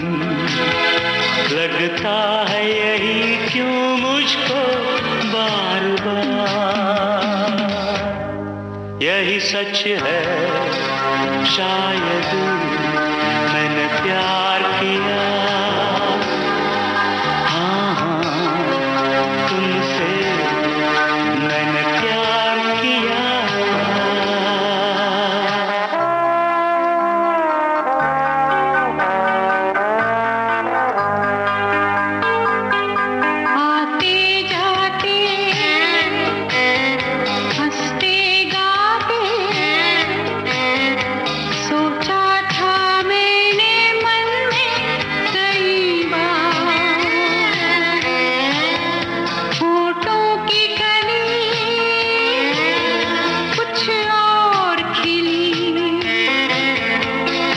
लगता है यही क्यों मुझको बार बार। यही सच है शायद मैंने प्यार किया, हाँ हाँ तुमसे मैंने प्यार किया। आते जाते हंसते गाते सोचा था मैंने मन में कई बार, होठों की कली कुछ और खिली,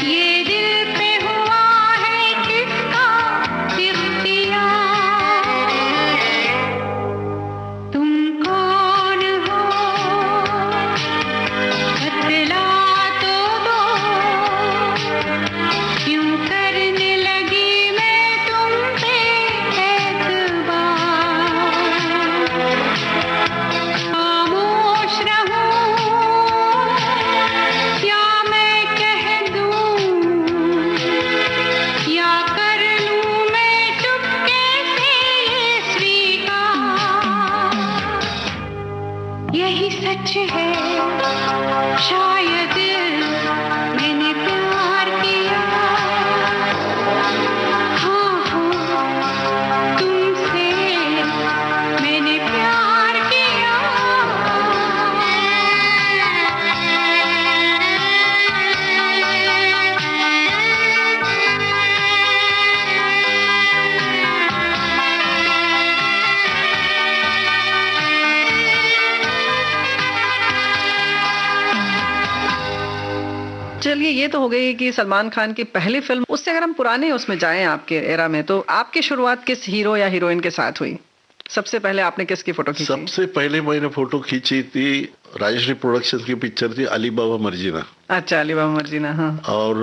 ये दिल पे हुआ है किसका इख्तियार। तुम कौन हो बतला तो दो, क्यों करने लगी मैं तुम पे एतबार। खामोश रहूं या मैं कह दूं, या कर लूं मैं चुपके से ये स्वीकार। यही सच है शायद मैंने प्यार किया, हाँ हाँ तुमसे मैंने प्यार किया। चलिए, ये तो हो गई कि सलमान खान की पहली फिल्म। उससे अगर हम पुराने उसमें जाएं आपके एरा में, तो आपकी शुरुआत किस हीरो या हीरोइन के साथ हुई? सबसे पहले आपने किसकी फोटो खींची? सबसे पहले मैंने फोटो खींची थी राजश्री प्रोडक्शंस की पिक्चर थी अली बाबा मर्जीना। अच्छा, अली बाबा मर्जीना, हाँ। और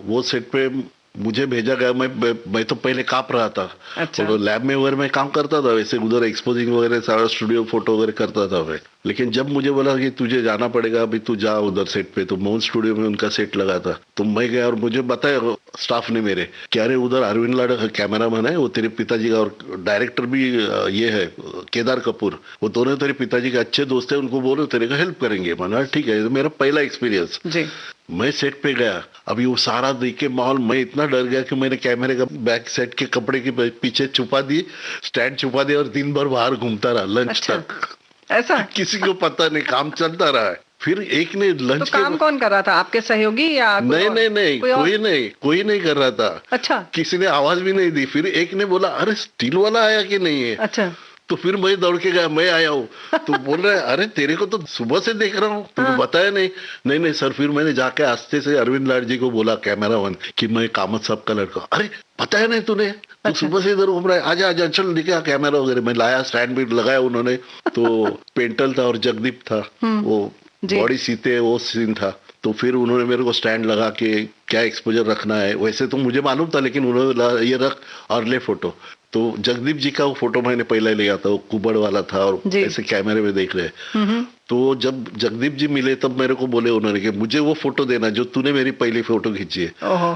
वो सेट पे मुझे भेजा गया। मैं तो पहले कांप रहा था। अच्छा। तो लैब में वगैरह मैं काम करता था, वैसे उधर एक्सपोजिंग वगैरह सारा स्टूडियो फोटो वगैरह करता था मैं। लेकिन जब मुझे बोला कि तुझे जाना पड़ेगा, अभी तू जा उधर सेट पे, तो मोहन स्टूडियो में उनका सेट लगा था, तो मैं गया और मुझे बताया स्टाफ ने मेरे कि अरे उधर अरविंद लाड़ा कैमरामैन है, वो तेरे पिताजी का, और डायरेक्टर भी ये है केदार कपूर, वो दोनों तेरे पिताजी के अच्छे दोस्त है, उनको बोलो तेरे का हेल्प करेंगे। मैंने ठीक है। मेरा पहला एक्सपीरियंस। जी। मैं सेट पे गया, अभी वो सारा देख के माहौल, मैं इतना डर गया कि मैंने कैमरे का बैक सेट के कपड़े के पीछे छुपा दिए, स्टैंड छुपा दिया, और दिन भर बाहर घूमता रहा लंच अच्छा। तक। ऐसा? किसी को पता नहीं, काम चलता रहा है। फिर एक ने लंच तो काम कौन कर रहा था? आपके सहयोगी या नहीं कोई नहीं कर रहा था। अच्छा। किसी ने आवाज भी नहीं दी। फिर एक ने बोला अरे स्टील वाला आया कि नहीं है? अच्छा। तो फिर मैं दौड़ के गया, मैं आया हूँ। तो बोल रहा है अरे तेरे को तो सुबह से देख रहा हूँ, तुमने बताया नहीं सर। फिर मैंने जाके आस्ते से अरविंद लाड जी को बोला, कैमरामैन, कि मैं कामत साहब का लड़का। अरे बताया नहीं तूने? तो सुबह से इधर घूम रहा है, आजा चल लेके आ कैमरा वगैरह। मैं लाया, स्टैंड भी लगाया उन्होंने। तो पेंटल था और जगदीप था, वो बॉडी सीते, वो सीन था। तो फिर उन्होंने मेरे को स्टैंड लगा के क्या एक्सपोजर रखना है, वैसे तो मुझे मालूम था, लेकिन उन्होंने ये रख और ले फोटो। तो जगदीप जी का वो फोटो मैंने पहले लिया था, वो कुबड़ वाला था, और ऐसे कैमरे में देख रहे। तो जब जगदीप जी मिले तब मेरे को बोले उन्होंने कि मुझे वो फोटो देना जो तूने मेरी पहली फोटो खींची है।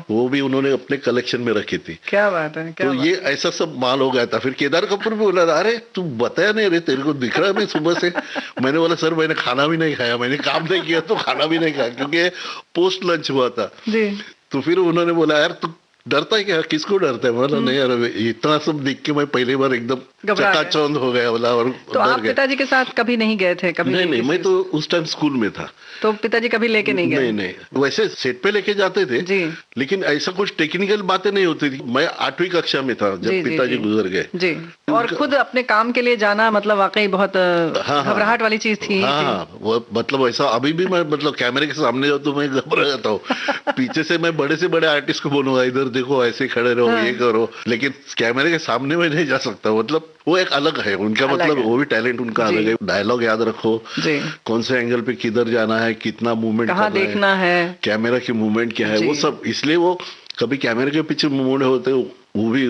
वो भी उन्होंने अपने कलेक्शन में रखी थी। क्या बात है, क्या तो बात ये ऐसा सब माल हो गया था। फिर केदार कपूर भी बोला, अरे तू बताया नहीं, अरे तेरे को दिख रहा है मैं सुबह से। मैंने बोला सर मैंने खाना भी नहीं खाया, मैंने काम नहीं किया तो खाना भी नहीं खाया, क्योंकि पोस्ट लंच हुआ था। तो फिर उन्होंने बोला यार तू डरता है क्या? किसको डरता है? बोला नहीं यार, इतना सब देख के मैं पहली बार एकदम चकाचौंध हो गया। बोला और तो आप पिताजी के साथ कभी नहीं गए थे? कभी नहीं, मैं तो उस टाइम स्कूल में था। तो पिताजी कभी लेके नहीं गए? नहीं, वैसे सेट पे लेके जाते थे जी, लेकिन ऐसा कुछ टेक्निकल बातें नहीं होती थी। मैं 8वीं कक्षा में था जब पिताजी गुजर गए जी। और खुद अपने काम के लिए जाना मतलब वाकई बहुत घबराहट वाली चीज थी। वो मतलब ऐसा अभी भी मैं मतलब कैमरे के सामने जाऊँ तो मैं घबरा जाता हूँ। पीछे से मैं बड़े से बड़े आर्टिस्ट को बोलूंगा इधर देखो ऐसे खड़े रहो, ये करो, लेकिन कैमरे के सामने में नहीं जा सकता। मतलब वो एक अलग है उनका, मतलब वो भी टैलेंट उनका अलग है। डायलॉग याद रखो, कौन से एंगल पे किधर जाना है, कितना मूवमेंट कहाँ देखना है, कैमरा की मूवमेंट क्या है, वो सब। इसलिए वो कभी कैमरे के पीछे मूवमेंट होते वो भी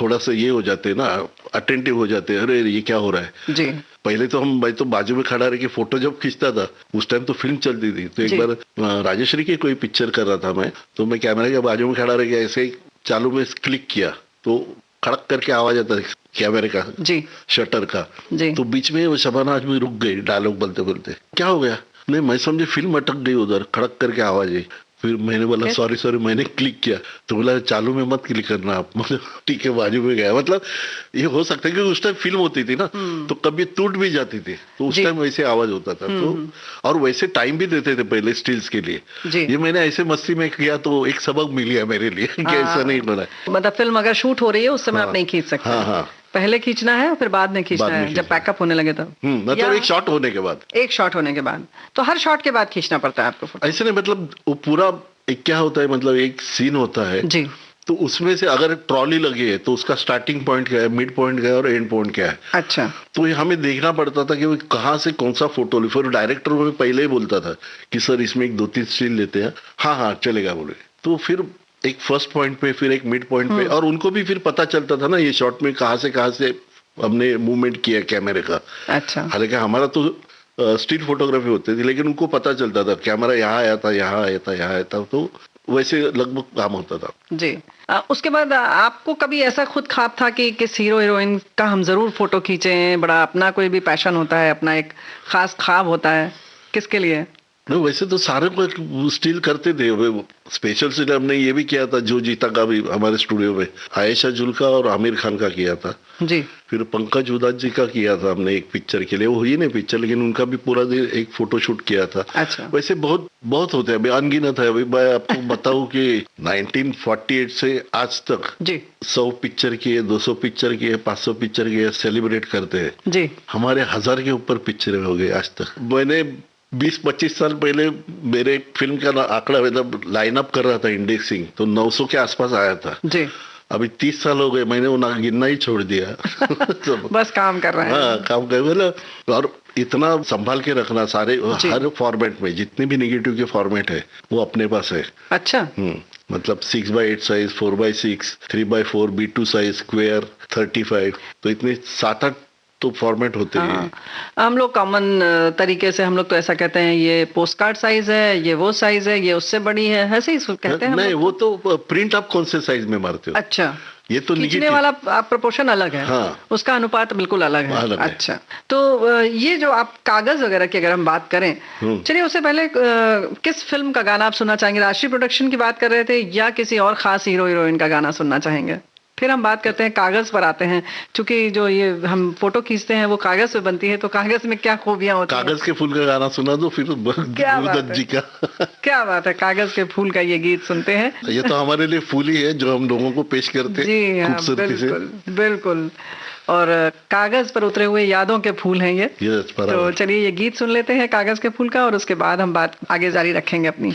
थोड़ा सा ये हो जाते हैं ना, अटेंटिव हो जाते हैं, अरे ये क्या हो रहा है जी। पहले तो मैं तो बाजू में खड़ा रह के फोटो जब खींचता था, उस टाइम तो फिल्म चलती थी, तो एक बार राजेश्वरी की कोई पिक्चर कर रहा था मैं, तो मैं कैमरे के बाजू में खड़ा रह के ऐसे ही चालू में क्लिक किया तो खड़क करके आवाज आता है कैमरे का जी, शटर का जी। तो बीच में वो शबाना आजमी रुक गई डायलॉग बोलते बोलते, क्या हो गया? नहीं, मैं समझे फिल्म अटक गई उधर, खड़क करके आवाज आई। फिर मैंने बोला सॉरी मैंने क्लिक किया, तो बोला चालू में मत क्लिक करना आप, मतलब ठीक है बाजू में गया। मतलब ये हो सकता है कि उस टाइम फिल्म होती थी ना, तो कभी टूट भी जाती थी, तो उस टाइम वैसे आवाज होता था। तो और वैसे टाइम भी देते थे पहले स्टिल्स के लिए। ये मैंने ऐसे मस्ती में किया तो एक सबक मिल गया मेरे लिए कि ऐसा नहीं होना है। मतलब फिल्म अगर शूट हो रही है उस समय आप नहीं खींच सकते। हाँ, पहले खींचना है और फिर बाद में खींचना है, जब पैकअप होने लगे तब। मतलब एक शॉट होने के बाद, एक शॉट होने के बाद, तो हर शॉट के बाद खींचना पड़ता है आपको। ऐसे नहीं, मतलब वो पूरा एक क्या होता है, मतलब एक सीन होता है जी, तो उसमें से अगर ट्रॉली लगी है तो उसका स्टार्टिंग पॉइंट क्या है, मिड पॉइंट क्या है और एंड पॉइंट क्या है। अच्छा, तो ये हमें देखना पड़ता था कि वो कहाँ से कौन सा फोटो ले। फिर डायरेक्टर में पहले ही बोलता था कि सर इसमें एक 2-3 स्टिल लेते हैं, हाँ चलेगा बोले। तो फिर एक फर्स्ट पॉइंट पे, फिर एक मिड पॉइंट पे, और उनको भी फिर पता चलता था ना ये शॉट में कहाँ से हमने मूवमेंट किया कैमरे का। अच्छा, हालांकि हमारा तो स्टिल फोटोग्राफी होती थी, लेकिन उनको पता चलता था कैमरा यहाँ आया था, यहाँ आया था, यहाँ आया था, तो वैसे लगभग काम होता था जी। उसके बाद आपको कभी ऐसा खुद ख्वाब था कि किस हीरो हीरोइन का हम जरूर फोटो खींचें? बड़ा अपना कोई भी पैशन होता है, अपना एक खास ख्वाब होता है, किसके लिए? नहीं, वैसे तो सारे को स्टिल करते थे। स्पेशल स्टिल हमने ये भी किया था, जो जीता का भी हमारे स्टूडियो में आयशा जुल्का और आमिर खान का किया था जी। फिर पंकज उधास जी का किया था हमने एक पिक्चर के लिए, वो हुई नहीं पिक्चर, लेकिन उनका भी पूरा एक फोटो शूट किया था। अच्छा। वैसे बहुत होते हैं, अभी अनगिनत है। अभी मैं आपको बताऊं कि 1948 से आज तक जी 100 पिक्चर किए, 200 पिक्चर किए, 500 पिक्चर किए, सेलिब्रेट करते हैं जी। हमारे 1000 के ऊपर पिक्चर हो गए आज तक। मैंने 20-25 साल पहले मेरे फिल्म का आंकड़ा मतलब लाइन अप कर रहा था इंडेक्सिंग, तो 900 के आसपास आया था जी। अभी 30 साल हो गए, मैंने वो ना गिनना ही छोड़ दिया। तो बस काम कर रहे हैं। हाँ, काम कर मतलब, और इतना संभाल के रखना सारे हर फॉर्मेट में, जितने भी नेगेटिव के फॉर्मेट है वो अपने पास है। अच्छा। मतलब 6x8 size, 4x6, 3x4, B2 size, square, 35, तो इतने 7-8 तो फॉर्मेट होते हैं। हम लोग कॉमन तरीके से हम लोग तो ऐसा कहते हैं ये पोस्ट कार्ड साइज है, ये वो साइज है, ये उससे बड़ी है, ऐसे ही कहते हैं। नहीं, वो तो प्रिंट आप कौन से साइज में मारते हो? अच्छा, ये तो खींचने वाला प्रोपोर्शन अलग है। हाँ। उसका अनुपात बिल्कुल अलग है। अच्छा, तो ये जो आप कागज वगैरह की अगर हम बात करें, चलिए उससे पहले किस फिल्म का गाना आप सुनना चाहेंगे? राष्ट्रीय प्रोडक्शन की बात कर रहे थे या किसी और खास हीरो हीरोइन का गाना सुनना चाहेंगे? फिर हम बात करते हैं कागज पर आते हैं, क्योंकि जो ये हम फोटो खींचते हैं वो कागज पे बनती है, तो कागज में क्या खूबियां होती हैं? कागज के फूल का गाना सुना दो फिर गुरुदत्त जी का। क्या बात है, कागज के फूल का ये गीत सुनते हैं। ये तो हमारे लिए फूल ही है जो हम लोगों को पेश करते हैं खूबसूरती से। बिल्कुल, और कागज पर उतरे हुए यादों के फूल हैं ये। तो चलिए ये गीत सुन लेते हैं कागज के फूल का, और उसके बाद हम बात आगे जारी रखेंगे अपनी।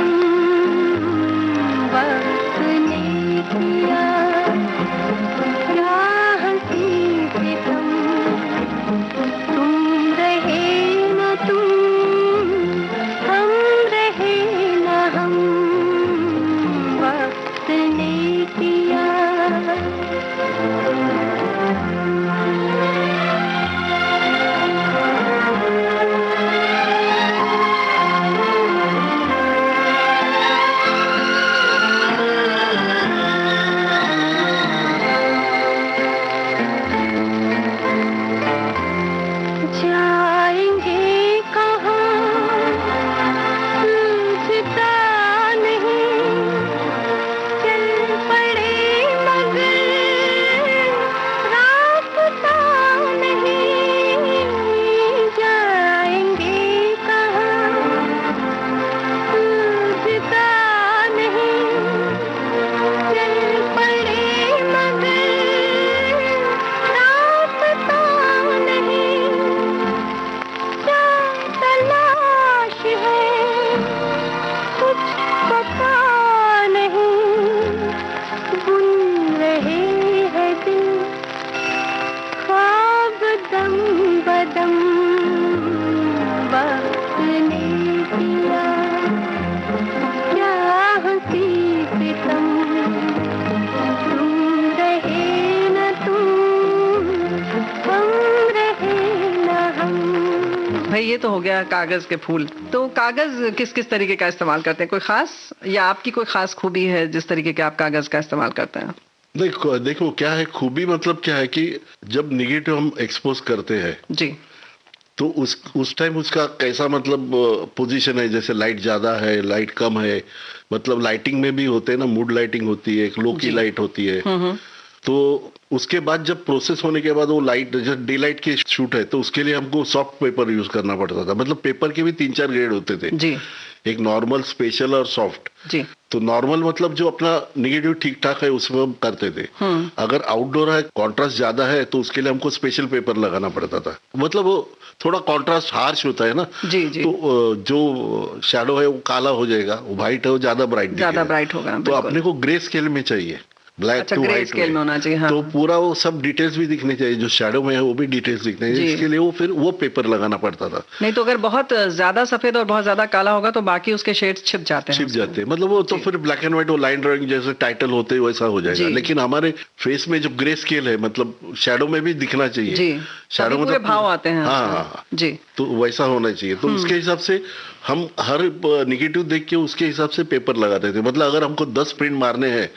सितम वक्त ने किया, क्या हंसी सितम, तुम रहे न तुम, हम रहे न हम, वक्त ने किया। भाई ये तो हो गया कागज के फूल। तो कागज किस किस तरीके का इस्तेमाल करते हैं, कोई खास, या आपकी कोई खास खूबी है जिस तरीके के आप कागज का इस्तेमाल करते हैं? देखो क्या है खूबी, मतलब क्या है कि जब निगेटिव हम एक्सपोज करते हैं जी, तो उस टाइम उसका कैसा मतलब पोजीशन है, जैसे लाइट ज्यादा है, लाइट कम है, मतलब लाइटिंग में भी होते हैं ना, मूड लाइटिंग होती है, एक लो की लाइट होती है। तो उसके बाद जब प्रोसेस होने के बाद वो लाइट, जब डे लाइट की शूट है तो उसके लिए हमको सॉफ्ट पेपर यूज करना पड़ता था। मतलब पेपर के भी 3-4 ग्रेड होते थे जी, एक नॉर्मल, स्पेशल और सॉफ्ट जी। तो नॉर्मल मतलब जो अपना निगेटिव ठीक ठाक है उसमें हम करते थे। अगर आउटडोर है, कॉन्ट्रास्ट ज्यादा है, तो उसके लिए हमको स्पेशल पेपर लगाना पड़ता था। मतलब वो थोड़ा कॉन्ट्रास्ट हार्श होता है ना, जी, जी। तो जो शैडो है वो काला हो जाएगा, वो व्हाइट है वो ज्यादा ब्राइट होगा। तो अपने को ग्रे स्केल में चाहिए, ब्लैक अच्छा, टू ग्रे व्हाइट स्केल में होना चाहिए। हाँ। तो पूरा वो सब डिटेल्स भी दिखने चाहिए, जो शैडो में है वो भी डिटेल्स दिखने चाहिए। इसके लिए वो फिर वो पेपर लगाना पड़ता था। नहीं तो अगर बहुत ज्यादा सफेद और बहुत ज्यादा काला होगा तो बाकी उसके शेड्स छिप जाते हैं। मतलब वो तो फिर ब्लैक एंड व्हाइट, वो लाइन ड्राइंग जैसे टाइटल होते हैं वैसा हो जाएगा। लेकिन हमारे फेस में जो ग्रे स्केल है, मतलब शैडो में भी दिखना चाहिए जी, शैडो में पूरे भाव आते हैं। हाँ जी, तो वैसा होना चाहिए। तो उसके हिसाब से हम हर निगेटिव देख के उसके हिसाब से पेपर लगाते थे। मतलब अगर हमको 10 प्रिंट मारने हैं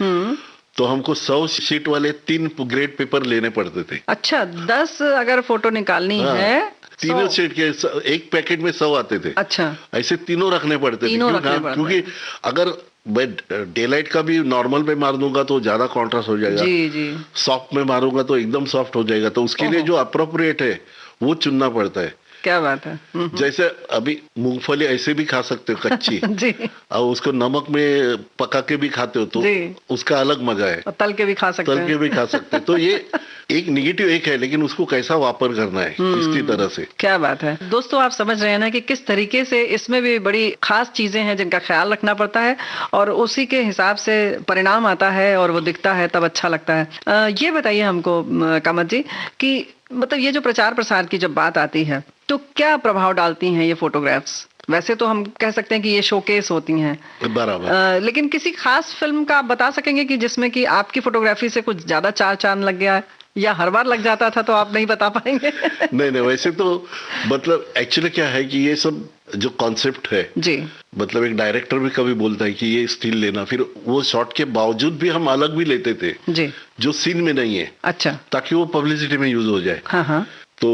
तो हमको 100 शीट वाले 3 ग्रेड पेपर लेने पड़ते थे। अच्छा, 10 अगर फोटो निकालनी है, तीनों शीट के एक पैकेट में 100 आते थे। अच्छा, ऐसे तीनों रखने पड़ते थे। क्योंकि अगर मैं डे लाइट का भी नॉर्मल में मार दूंगा तो ज्यादा कॉन्ट्रास्ट हो जाएगा, जी जी, सॉफ्ट में मारूंगा तो एकदम सॉफ्ट हो जाएगा। तो उसके लिए जो अप्रोप्रिएट है वो चुनना पड़ता है। क्या बात है। जैसे अभी मूंगफली ऐसे भी खा सकते हो कच्ची जी, और उसको नमक में पका के भी खाते हो तो उसका अलग मजा है। तल के भी खा सकते हैं। तो ये एक निगेटिव एक है, लेकिन उसको कैसा वापर करना है इसी तरह से। क्या बात है। दोस्तों, आप समझ रहे हैं ना कि किस तरीके से इसमें भी बड़ी खास चीजें हैं जिनका ख्याल रखना पड़ता है और उसी के हिसाब से परिणाम आता है और वो दिखता है तब अच्छा लगता है। ये बताइए हमको कामत जी कि मतलब ये जो प्रचार प्रसार की जब बात आती है तो क्या प्रभाव डालती हैं ये फोटोग्राफ्स? वैसे तो हम कह सकते हैं कि ये शोकेस होती हैं, बराबर, लेकिन किसी खास फिल्म का आप बता सकेंगे कि जिसमें कि आपकी फोटोग्राफी से कुछ ज्यादा चार चांद लग गया है, या हर बार लग जाता था तो आप नहीं बता पाएंगे? नहीं, वैसे तो मतलब एक्चुअली क्या है कि ये सब जो कॉन्सेप्ट है जी, मतलब एक डायरेक्टर भी कभी बोलता है कि ये स्टिल लेना, फिर वो शॉट के बावजूद भी हम अलग भी लेते थे जी, जो सीन में नहीं है। अच्छा, ताकि वो पब्लिसिटी में यूज हो जाए। हाँ। तो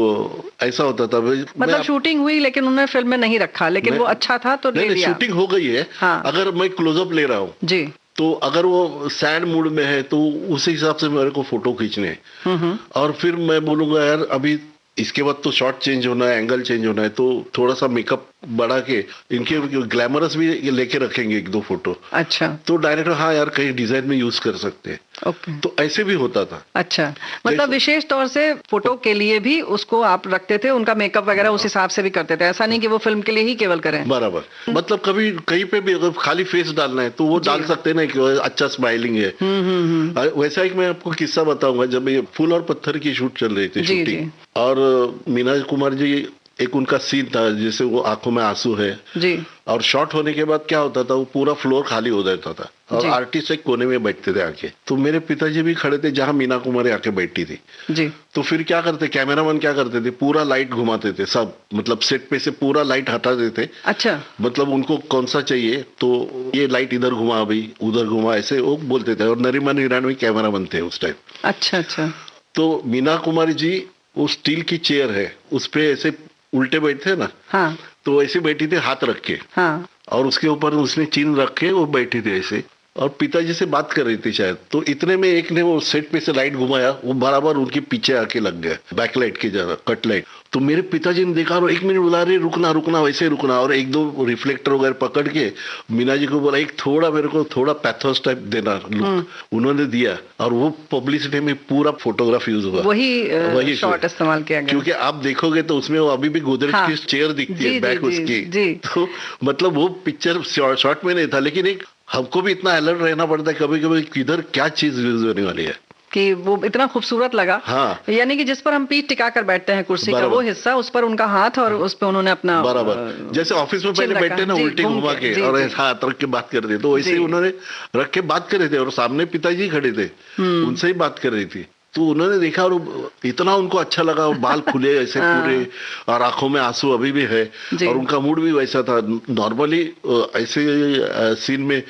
ऐसा होता था। मतलब शूटिंग हुई लेकिन उन्होंने फिल्म में नहीं रखा, लेकिन वो अच्छा था तो ले लिया। शूटिंग हो गई है। हाँ। अगर मैं क्लोजअप ले रहा हूँ जी, तो अगर वो सैड मूड में है तो उस हिसाब से मेरे को फोटो खींचने हैं। और फिर मैं बोलूंगा यार अभी इसके बाद तो शॉट चेंज होना है, एंगल चेंज होना है, तो थोड़ा सा मेकअप बढ़ा के इनके ग्लैमरस भी लेके रखेंगे एक दो फोटो। अच्छा। तो डायरेक्टर हाँ यार कहीं डिजाइन में यूज कर सकते हैं। ओके। तो ऐसे भी होता था। अच्छा, मतलब विशेष तौर से फोटो के लिए भी उसको आप रखते थे, उनका मेकअप वगैरह उस हिसाब से भी करते थे, ऐसा नहीं कि वो फिल्म के लिए ही केवल करें। बराबर, मतलब कभी कहीं पे भी अगर खाली फेस डालना है तो वो डाल सकते हैं ना कि अच्छा स्माइलिंग है। वैसा एक मैं आपको किस्सा बताऊंगा। जब ये फूल और पत्थर की शूट चल रही थी, शूटिंग, और मीना कुमार जी एक उनका सीन था जैसे वो आंखों में आंसू है जी, और शॉट होने के बाद क्या होता था, वो पूरा फ्लोर खाली हो जाता था और आर्टिस्ट एक कोने में बैठते थे आके। तो मेरे पिताजी भी खड़े थे जहां मीना कुमारी आके बैठी थी जी। तो फिर क्या करते, कैमरामैन क्या करते थे, पूरा लाइट घुमाते थे सब, मतलब सेट पे से पूरा लाइट हटा देते। अच्छा। मतलब उनको कौन सा चाहिए तो ये लाइट इधर घुमा, अभी उधर घुमा, ऐसे वो बोलते थे। और नरीमन ईरानी कैमरामैन थे उस टाइम। अच्छा अच्छा। तो मीना कुमारी जी वो स्टील की चेयर है उस पे ऐसे उल्टे बैठे ना, हाँ, तो ऐसे बैठी थी हाथ रख के, हाँ, और उसके ऊपर उसने चिन्ह रख के वो बैठी थी ऐसे, और पिताजी से बात कर रही थी शायद। तो इतने में एक ने वो सेट पे से लाइट घुमाया, वो बराबर उनके पीछे आके लग गया, बैकलाइट की जगह कट लाइट। तो मेरे पिताजी ने देखा और 1 मिनट बुला रहे, रुकना रुकना, वैसे रुकना, और 1-2 रिफ्लेक्टर वगैरह पकड़ के मीना जी को बोला एक थोड़ा मेरे को थोड़ा पैथोस टाइप देना लुक। उन्होंने दिया और वो पब्लिसिटी में पूरा फोटोग्राफ यूज हुआ, वही शॉट इस्तेमाल किया गया। क्योंकि आप देखोगे तो उसमें वो अभी भी गोदरेज की चेयर दिखती है बैक उसकी। तो मतलब वो पिक्चर शॉर्ट में नहीं था, लेकिन एक हमको भी इतना अलर्ट रहना पड़ता है कभी कभी किधर क्या चीज यूज होने वाली है, कि वो इतना खूबसूरत लगा। हाँ। यानी कि जिस पर हम पीठ टिका कर बैठते हैं कुर्सी का वो हिस्सा, उस पर उनका हाथ और उस पर उन्होंने अपना बराबर, जैसे ऑफिस में पहले बैठते ना उल्टी घुमा के और हाथ रख के बात कर रहे थे, तो वैसे ही उन्होंने रख के बात कर रहे थे और सामने पिताजी खड़े थे, उनसे ही बात कर रही थी। तो उन्होंने देखा और इतना उनको अच्छा लगा, और बाल खुले ऐसे पूरे, और आंखों में आंसू अभी भी है, और उनका मूड भी वैसा था। नॉर्मली ऐसे सीन में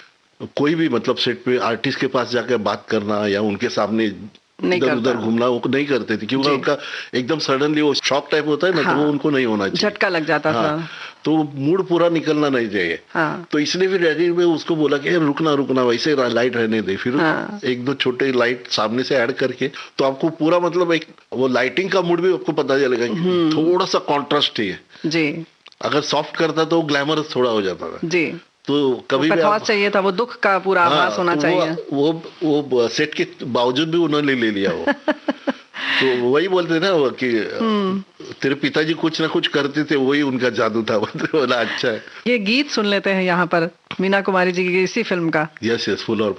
कोई भी मतलब सेट पे आर्टिस्ट के पास जाकर बात करना या उनके सामने इधर उधर घूमना वो नहीं करते थे, क्योंकि उनका एकदम सडनली वो शॉक टाइप होता है ना, तो वो उनको नहीं होना चाहिए, झटका लग जाता था, तो मूड पूरा निकलना नहीं चाहिए। तो इसलिए फिर एडिट में उसको बोला कि रुकना रुकना, वैसे लाइट रहने दे, फिर 1-2 छोटे लाइट सामने से ऐड करके, तो आपको पूरा मतलब एक वो लाइटिंग का मूड भी आपको पता चलेगा कि थोड़ा सा कॉन्ट्रास्ट ही है जी। अगर सॉफ्ट करता तो ग्लैमरस थोड़ा हो जाता था जी। तो कभी भी चाहिए था, वो दुख का पूरा आभास होना चाहिए। वो सेट के बावजूद भी उन्होंने ले लिया वो। तो वही बोलते थे ना वो कि तेरे पिताजी कुछ ना कुछ करते थे, वही उनका जादू था। बोला अच्छा है। ये गीत सुन लेते हैं यहाँ पर मीना कुमारी जी की इसी फिल्म का। यस यस, फूल और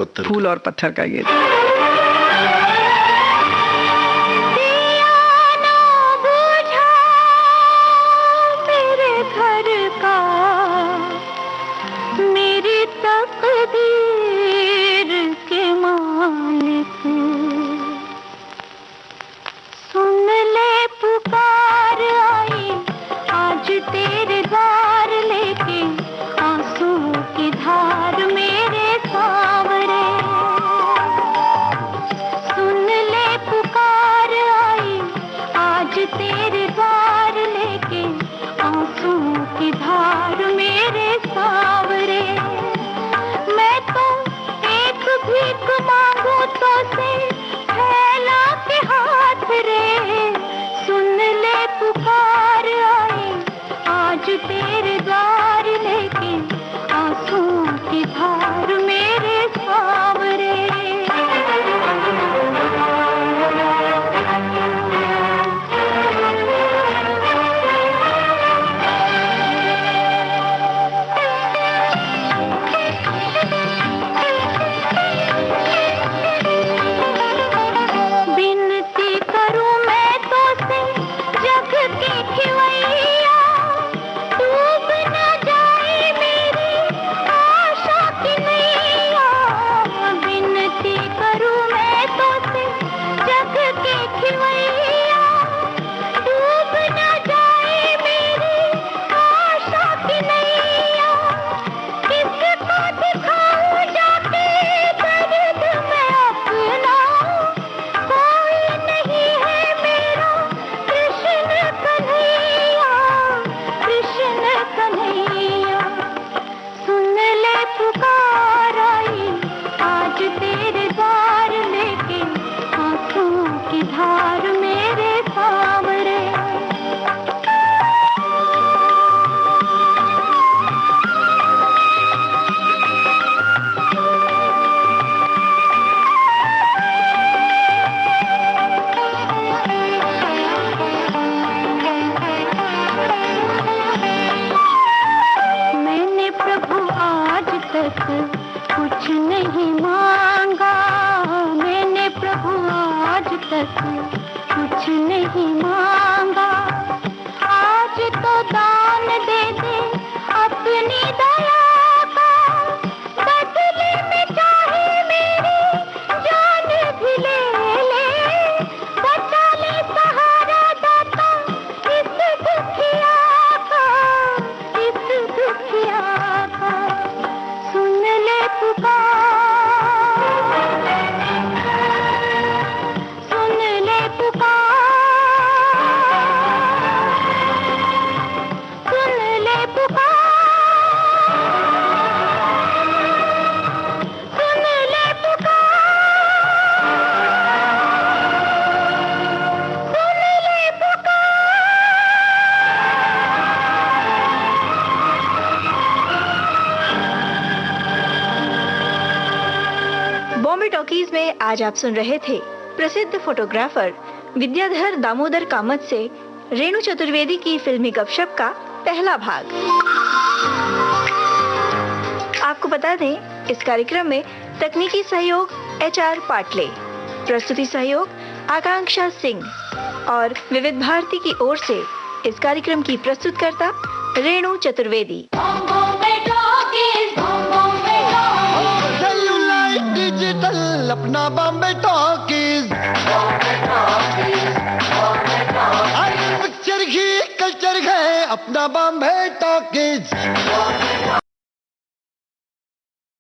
पत्थर का गीत। जग की खिवैया डूब न जाए मेरी तक कुछ नहीं मांगा मैंने प्रभु आज तक कुछ नहीं मांगा। आज तो दान दे दे अपनी दया का, बदले में चाहे मेरी जान भी ले ले, बचा ले सहारा दाता इस दुखिया का, इस दुखिया का। सुन ले पुकार, सुन ले पुकार, सुन ले पुकार, सुन ले पुकार, सुन ले पुकार। बॉम्बे टॉकीज में आज आप सुन रहे थे प्रसिद्ध फोटोग्राफर विद्याधर दामोदर कामत से रेणु चतुर्वेदी की फिल्मी गपशप का पहला भाग। आपको बता दें, इस कार्यक्रम में तकनीकी सहयोग HR पाटले, प्रस्तुति सहयोग आकांक्षा सिंह और विविध भारती की ओर से इस कार्यक्रम की प्रस्तुतकर्ता रेणु चतुर्वेदी। सेलुलाइट डिजिटल अपना बॉम्बे टॉकीज, पिक्चर ही कल्चर है अपना बॉम्बे टॉकीज।